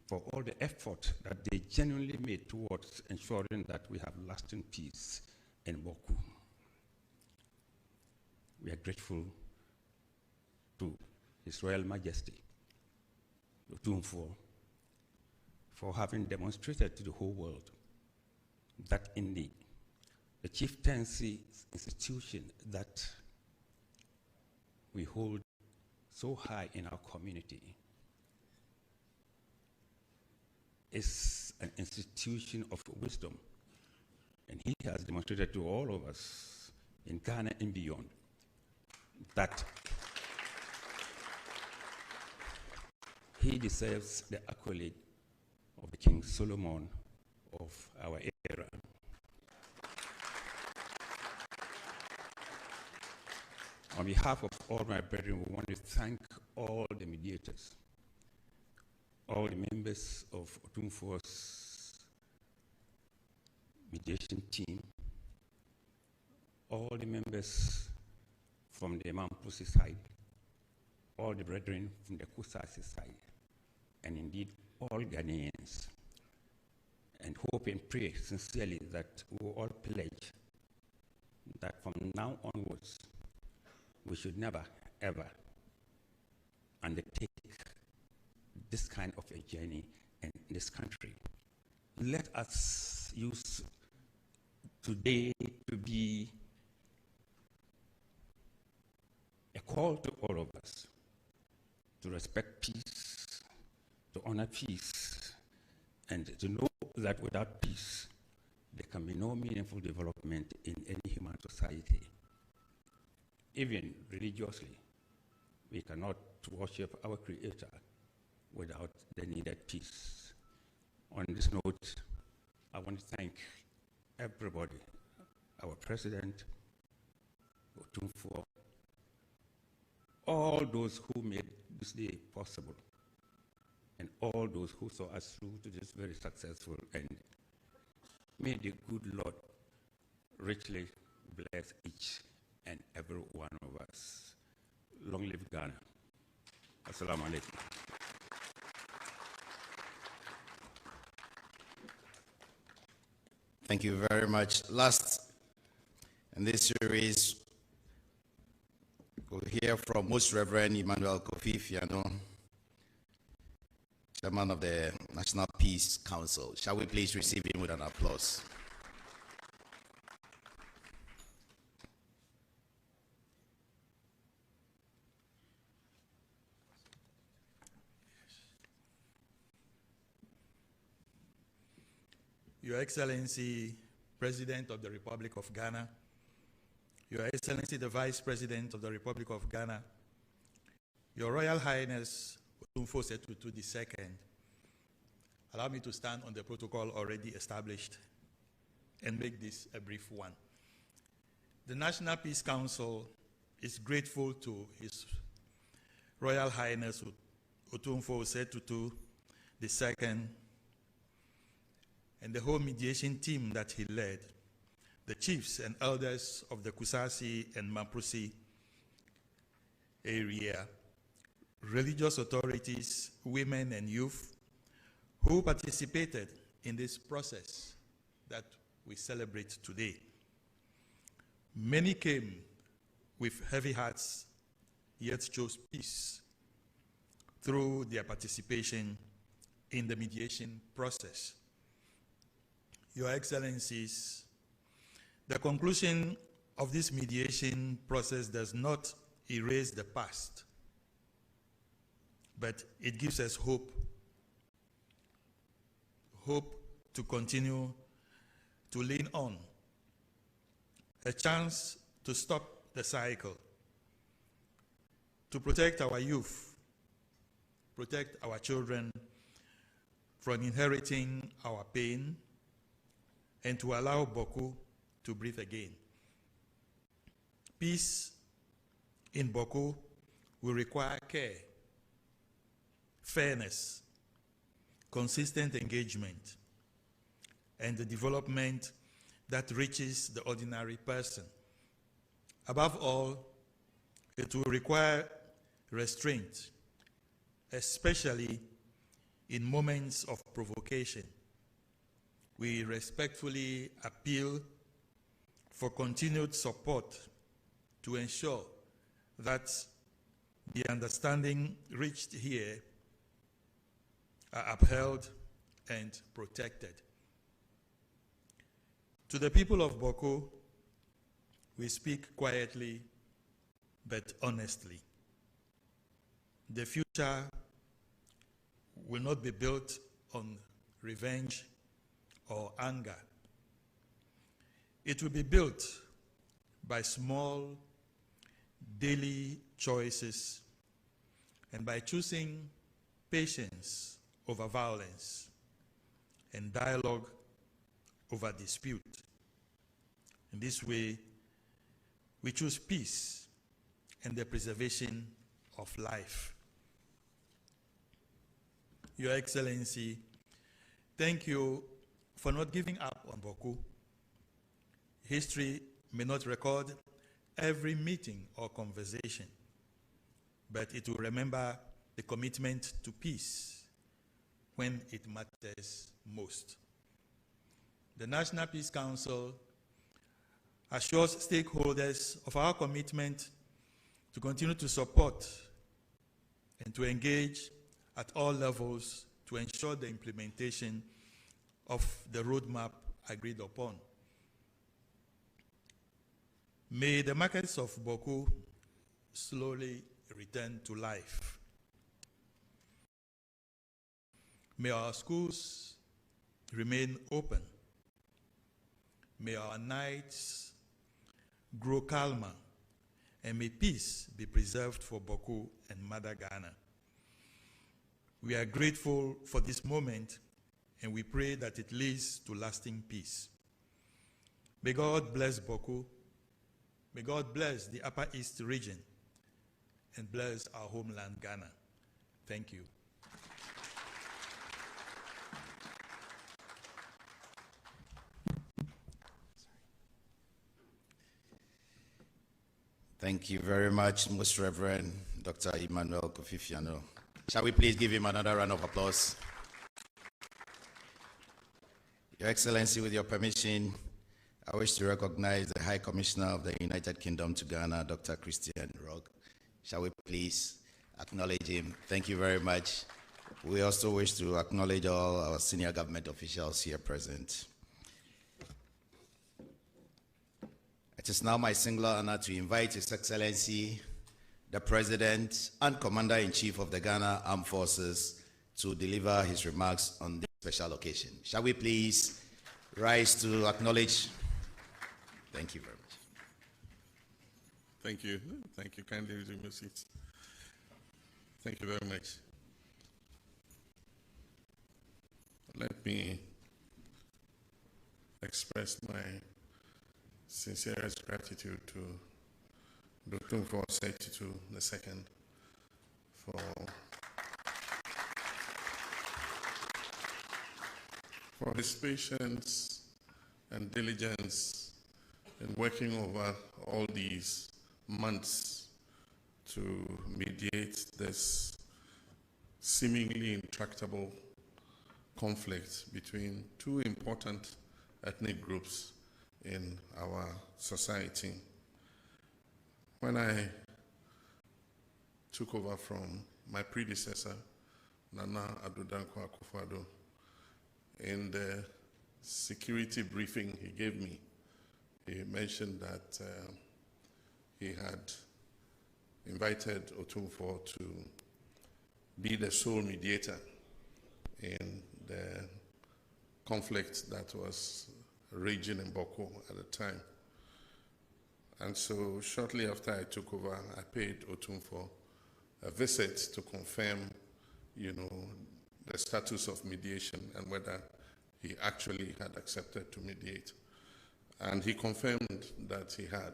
for all the effort that they genuinely made towards ensuring that we have lasting peace in Bawku. We are grateful to His Royal Majesty, Otumfuo, for having demonstrated to the whole world that indeed the chieftaincy institution that we hold so high in our community is an institution of wisdom. And he has demonstrated to all of us in Ghana and beyond that he deserves the accolade of the King Solomon of our era. On behalf of all my brethren, we want to thank all the mediators, all the members of Otumfuo's mediation team, all the members from the Mampusi side, all the brethren from the Kusasi side, and indeed all Ghanaians, and hope and pray sincerely that we will all pledge that from now onwards, we should never, ever undertake this kind of a journey in this country. Let us use today to be a call to all of us to respect peace, to honor peace, and to know that without peace, there can be no meaningful development in any human society. Even religiously, we cannot worship our Creator without the needed peace. On this note, I want to thank everybody, our President, Otumfuo, all those who made this day possible, and all those who saw us through to this very successful end. May the good Lord richly bless each and every one of us. Long live Ghana. Assalamu alaikum. Thank you very much. Last in this series, we'll hear from Most Reverend Emmanuel Kofi Fiano, Chairman of the National Peace Council. Shall we please receive him with an applause? Your Excellency, President of the Republic of Ghana, Your Excellency, the Vice President of the Republic of Ghana, Your Royal Highness Otumfuo Setutu II, allow me to stand on the protocol already established and make this a brief one. The National Peace Council is grateful to His Royal Highness Otumfuo II and the whole mediation team that he led, the chiefs and elders of the Kusasi and Mamprusi area, religious authorities, women and youth who participated in this process that we celebrate today. Many came with heavy hearts, yet chose peace through their participation in the mediation process. Your Excellencies, the conclusion of this mediation process does not erase the past, but it gives us hope to continue to lean on, a chance to stop the cycle, to protect our youth, protect our children from inheriting our pain, and to allow Bawku to breathe again. Peace in Bawku will require care, fairness, consistent engagement, and the development that reaches the ordinary person. Above all, it will require restraint, especially in moments of provocation. We respectfully appeal for continued support to ensure that the understanding reached here are upheld and protected. To the people of Bawku, we speak quietly but honestly. The future will not be built on revenge or anger. It will be built by small daily choices and by choosing patience over violence and dialogue over dispute. In this way, we choose peace and the preservation of life. Your Excellency, thank you for not giving up on Bawku. History may not record every meeting or conversation, but it will remember the commitment to peace when it matters most. The National Peace Council assures stakeholders of our commitment to continue to support and to engage at all levels to ensure the implementation of the roadmap agreed upon. May the markets of Bawku slowly return to life. May our schools remain open. May our nights grow calmer, and may peace be preserved for Bawku and Mother Ghana. We are grateful for this moment, and we pray that it leads to lasting peace. May God bless Bawku. May God bless the Upper East region and bless our homeland, Ghana. Thank you. Thank you very much, Most Reverend Dr. Emmanuel Kofi-Fiano. Shall we please give him another round of applause? Your Excellency, with your permission, I wish to recognize the High Commissioner of the United Kingdom to Ghana, Dr. Christian Rogg. Shall we please acknowledge him? Thank you very much. We also wish to acknowledge all our senior government officials here present. It is now my singular honor to invite His Excellency, the President and Commander-in-Chief of the Ghana Armed Forces, to deliver his remarks on this special occasion. Shall we please rise to acknowledge? Thank you very much. Thank you. Thank you. Kindly resume your seats. Thank you very much. Let me express my sincerest gratitude to Otumfuo Sechitu II for his patience and diligence in working over all these months to mediate this seemingly intractable conflict between two important ethnic groups in our society. When I took over from my predecessor, Nana Addo Dankwa Akufo-Addo, in the security briefing he gave me, he mentioned that he had invited Otumfuo to be the sole mediator in the conflict that was raging in Bawku at the time. And so shortly after I took over, I paid Otumfuo a visit to confirm, the status of mediation and whether he actually had accepted to mediate. And he confirmed that he had.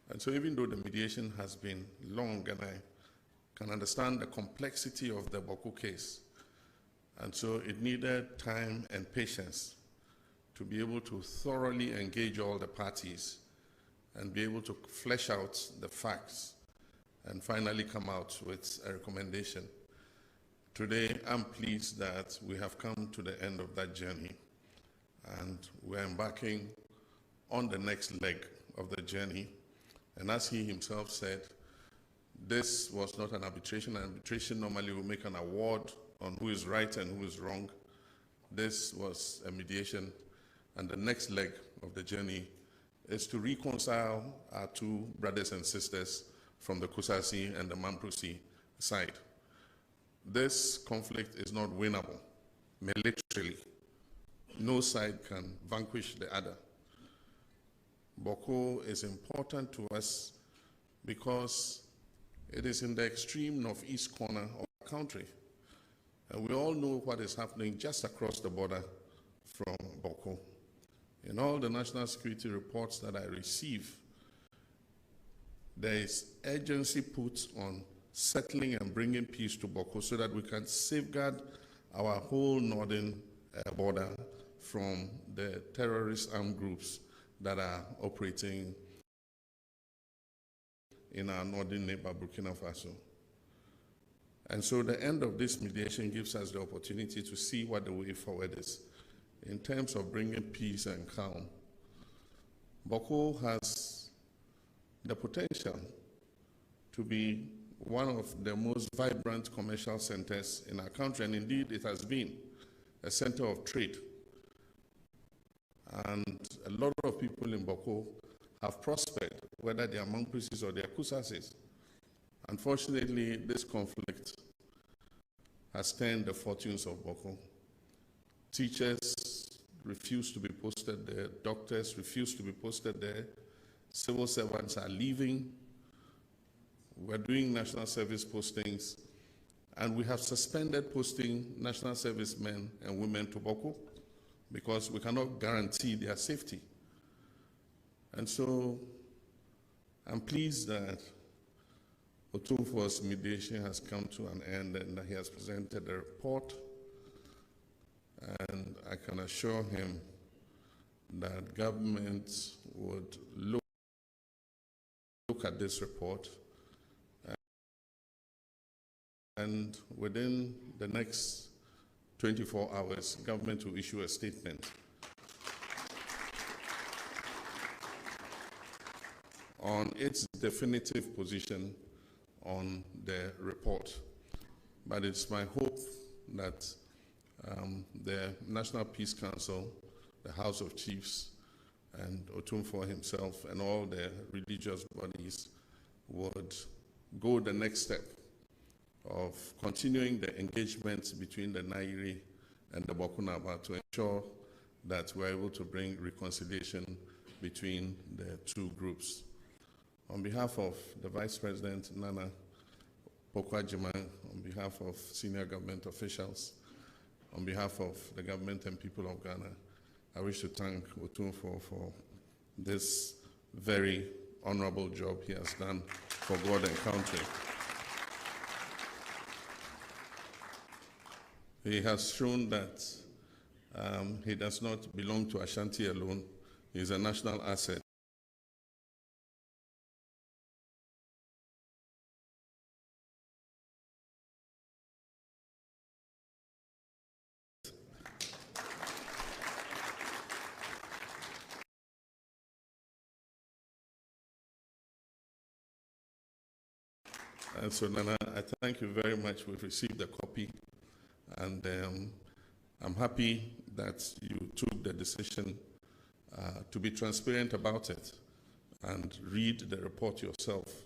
And so even though the mediation has been long, and I can understand the complexity of the Bawku case, and so it needed time and patience to be able to thoroughly engage all the parties and be able to flesh out the facts and finally come out with a recommendation. Today, I'm pleased that we have come to the end of that journey, and we're embarking on the next leg of the journey. And as he himself said, this was not an arbitration. An arbitration normally will make an award on who is right and who is wrong. This was a mediation, and the next leg of the journey is to reconcile our two brothers and sisters from the Kusasi and the Mamprusi side. This conflict is not winnable militarily. No side can vanquish the other. Bawku is important to us because it is in the extreme northeast corner of the country. And we all know what is happening just across the border from Bawku. In all the national security reports that I receive, there is urgency put on settling and bringing peace to Bawku so that we can safeguard our whole northern border from the terrorist armed groups that are operating in our northern neighbor, Burkina Faso. And so the end of this mediation gives us the opportunity to see what the way forward is in terms of bringing peace and calm. Bawku has the potential to be one of the most vibrant commercial centers in our country, and indeed it has been a center of trade. And a lot of people in Bawku have prospered, whether they are Mamprusis or they are Kusasis. Unfortunately, this conflict has turned the fortunes of Bawku. Teachers refuse to be posted there, doctors refuse to be posted there, civil servants are leaving. We're doing national service postings, and we have suspended posting national servicemen and women to Bawku because we cannot guarantee their safety. And so I'm pleased that Otumfuo's mediation has come to an end and that he has presented a report. And I can assure him that government would look at this report, and within the next 24 hours, government will issue a statement on its definitive position on the report. But it's my hope that the National Peace Council, the House of Chiefs, and Otumfuo himself and all the religious bodies would go the next step of continuing the engagement between the Nairi and the Bawku Naba to ensure that we're able to bring reconciliation between the two groups. On behalf of the Vice President, Nana Pokwa-Jimang, on behalf of senior government officials, on behalf of the government and people of Ghana, I wish to thank Otumfuo for this very honorable job he has done for God and country. He has shown that he does not belong to Ashanti alone. He is a national asset. And so, Nana, I thank you very much. We've received a copy, and I'm happy that you took the decision to be transparent about it and read the report yourself.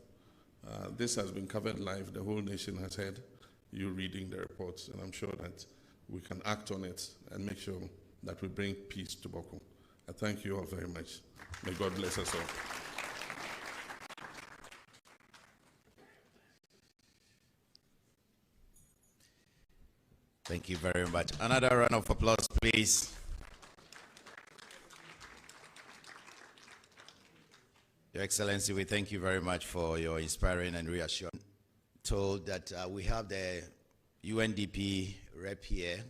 This has been covered live. The whole nation has heard you reading the reports, and I'm sure that we can act on it and make sure that we bring peace to Bawku. I thank you all very much. May God bless us all. Thank you very much. Another round of applause, please. Your Excellency, we thank you very much for your inspiring and reassuring. Told that we have the UNDP rep here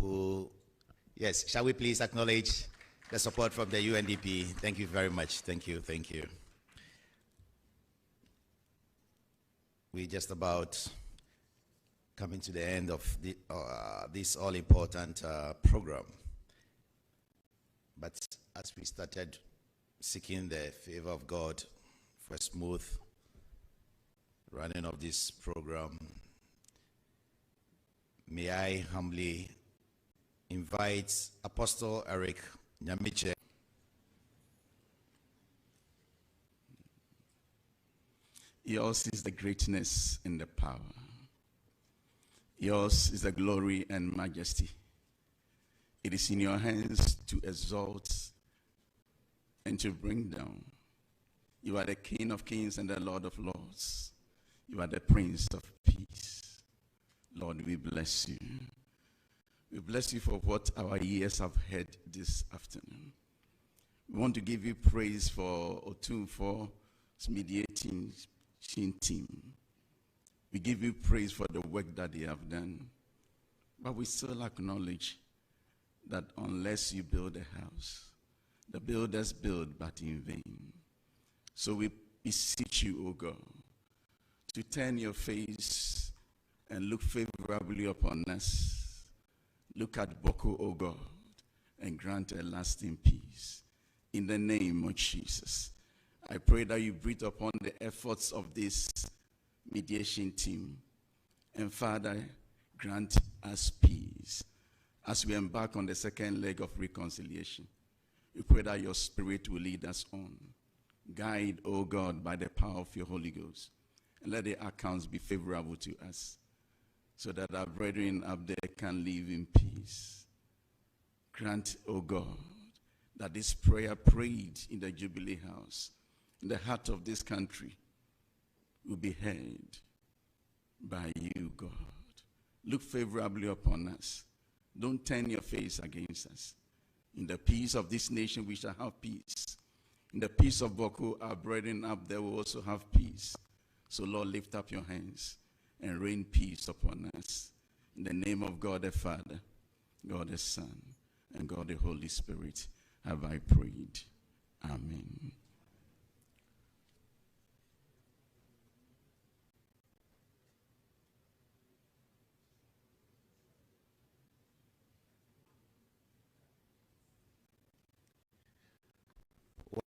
who, yes, shall we please acknowledge the support from the UNDP? Thank you very much. Thank you. Thank you. We just about coming to the end of this all-important program. But as we started seeking the favor of God for a smooth running of this program, may I humbly invite Apostle Eric Nyamiche. Yours is the greatness and the power. Yours is the glory and majesty. It is in your hands to exalt and to bring down. You are the King of kings and the Lord of lords. You are the Prince of peace. Lord, we bless you. We bless you for what our ears have heard this afternoon. We want to give you praise for Otumfuo's mediating team. We give you praise for the work that they have done. But we still acknowledge that unless you build a house, the builders build but in vain. So we beseech you, O God, to turn your face and look favorably upon us. Look at Bawku, O God, and grant a lasting peace. In the name of Jesus, I pray that you breathe upon the efforts of this mediation team. And Father, grant us peace as we embark on the second leg of reconciliation. We pray that your Spirit will lead us on. Guide, O God, by the power of your Holy Ghost. And let the accounts be favorable to us, so that our brethren up there can live in peace. Grant, O God, that this prayer prayed in the Jubilee House, in the heart of this country, will be heard by you, God. Look favorably upon us. Don't turn your face against us. In the peace of this nation, we shall have peace. In the peace of Bawku, our brethren up there will also have peace. So, Lord, lift up your hands and rain peace upon us. In the name of God the Father, God the Son, and God the Holy Spirit, have I prayed. Amen.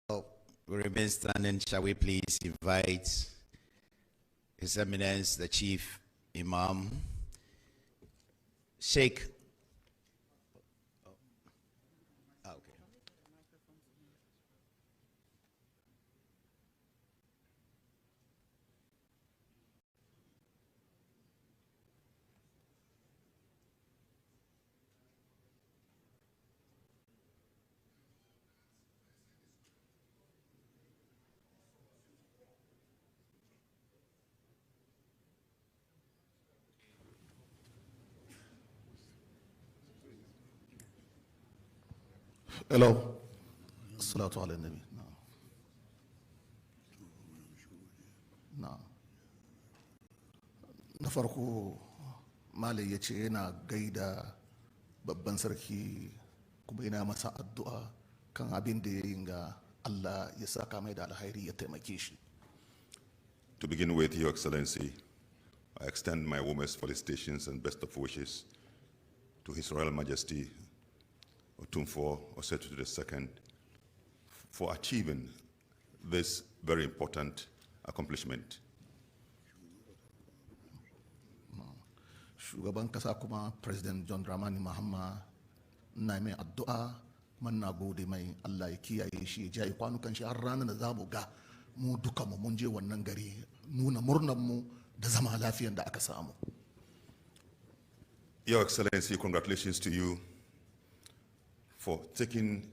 Well, we remain standing. Shall we please invite His Eminence, the Chief Imam, Sheikh. Okay. Hello. Salatu ala nabi. No. Na farko malai ya ce yana gaida babban sarki kuma yana masa addu'a kan abin da ya yi ga Allah ya saka mai da alhairi ya taimake shi. To begin with, Your Excellency, I extend my warmest felicitations and best of wishes to His Royal Majesty Otumfuo II for achieving this very important accomplishment. Shugaban kasa kuma President John Dramani Mahama na mai addu'a kuma na gode mai Allah ya kiyaye shi ya jaye kwanukan shi har ranar da za mu ga mu duka mu mun je wannan gari nuna murnar mu da zama lafiyan da aka samu. Your Excellency, congratulations to you for taking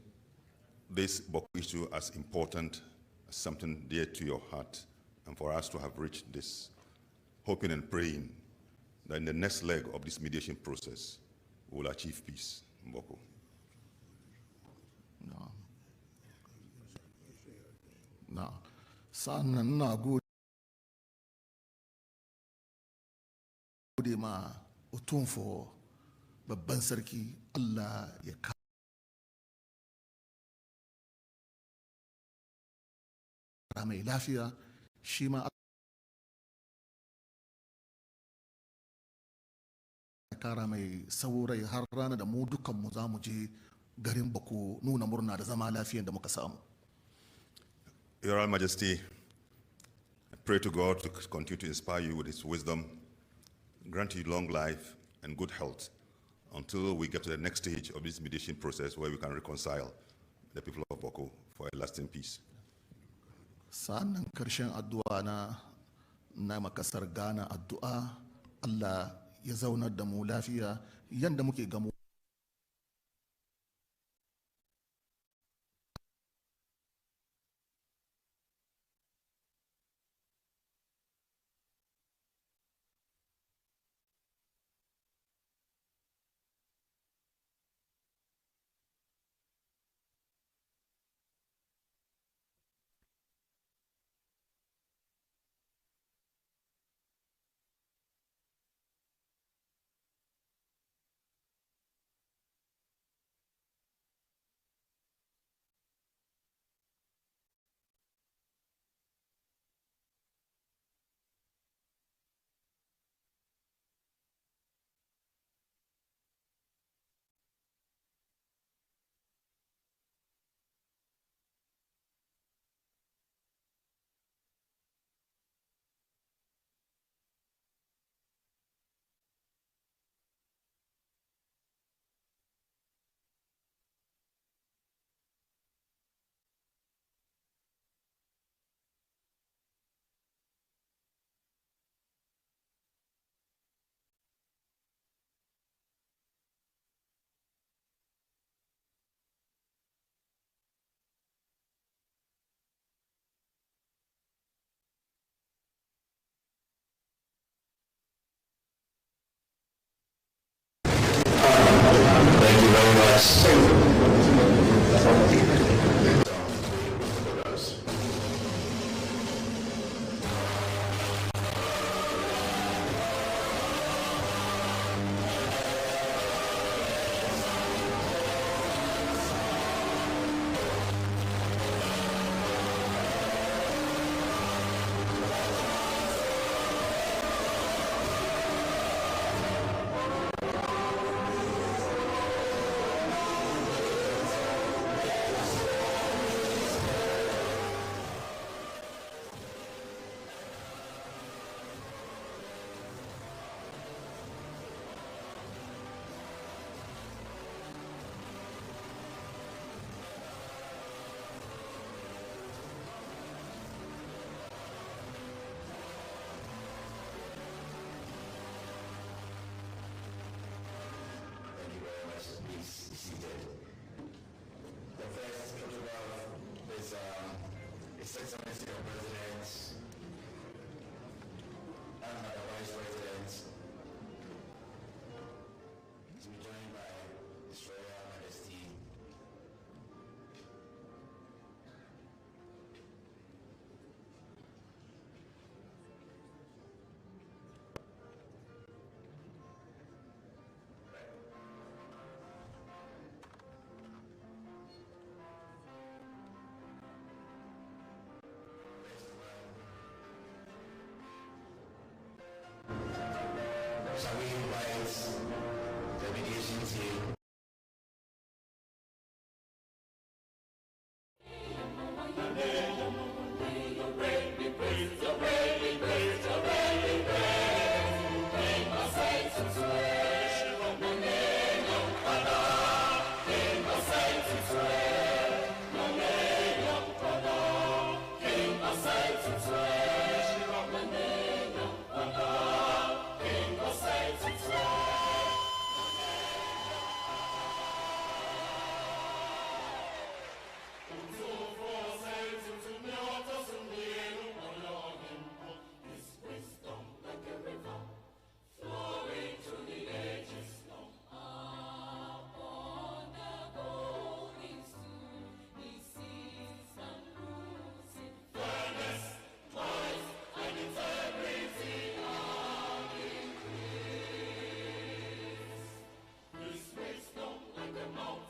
this Bawku issue as important, as something dear to your heart, and for us to have reached this, hoping and praying that in the next leg of this mediation process, we will achieve peace in Bawku. No. Sannan na gode ma Otumfuo babban sarki Allah ya kara mai lafiya shi ma kara mai saurai har rana da mu dukanmu za mu je garin Bawku nuna murna da zama lafiyan da muka samu. Your Royal Majesty, I pray to God to continue to inspire you with His wisdom, grant you long life and good health until we get to the next stage of this mediation process where we can reconcile the people of Bawku for a lasting peace. Sa'annan karshen addu'a na makasar Ghana addu'a Allah ya zaunar da mu lafiya yanda muke gamu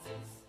justice.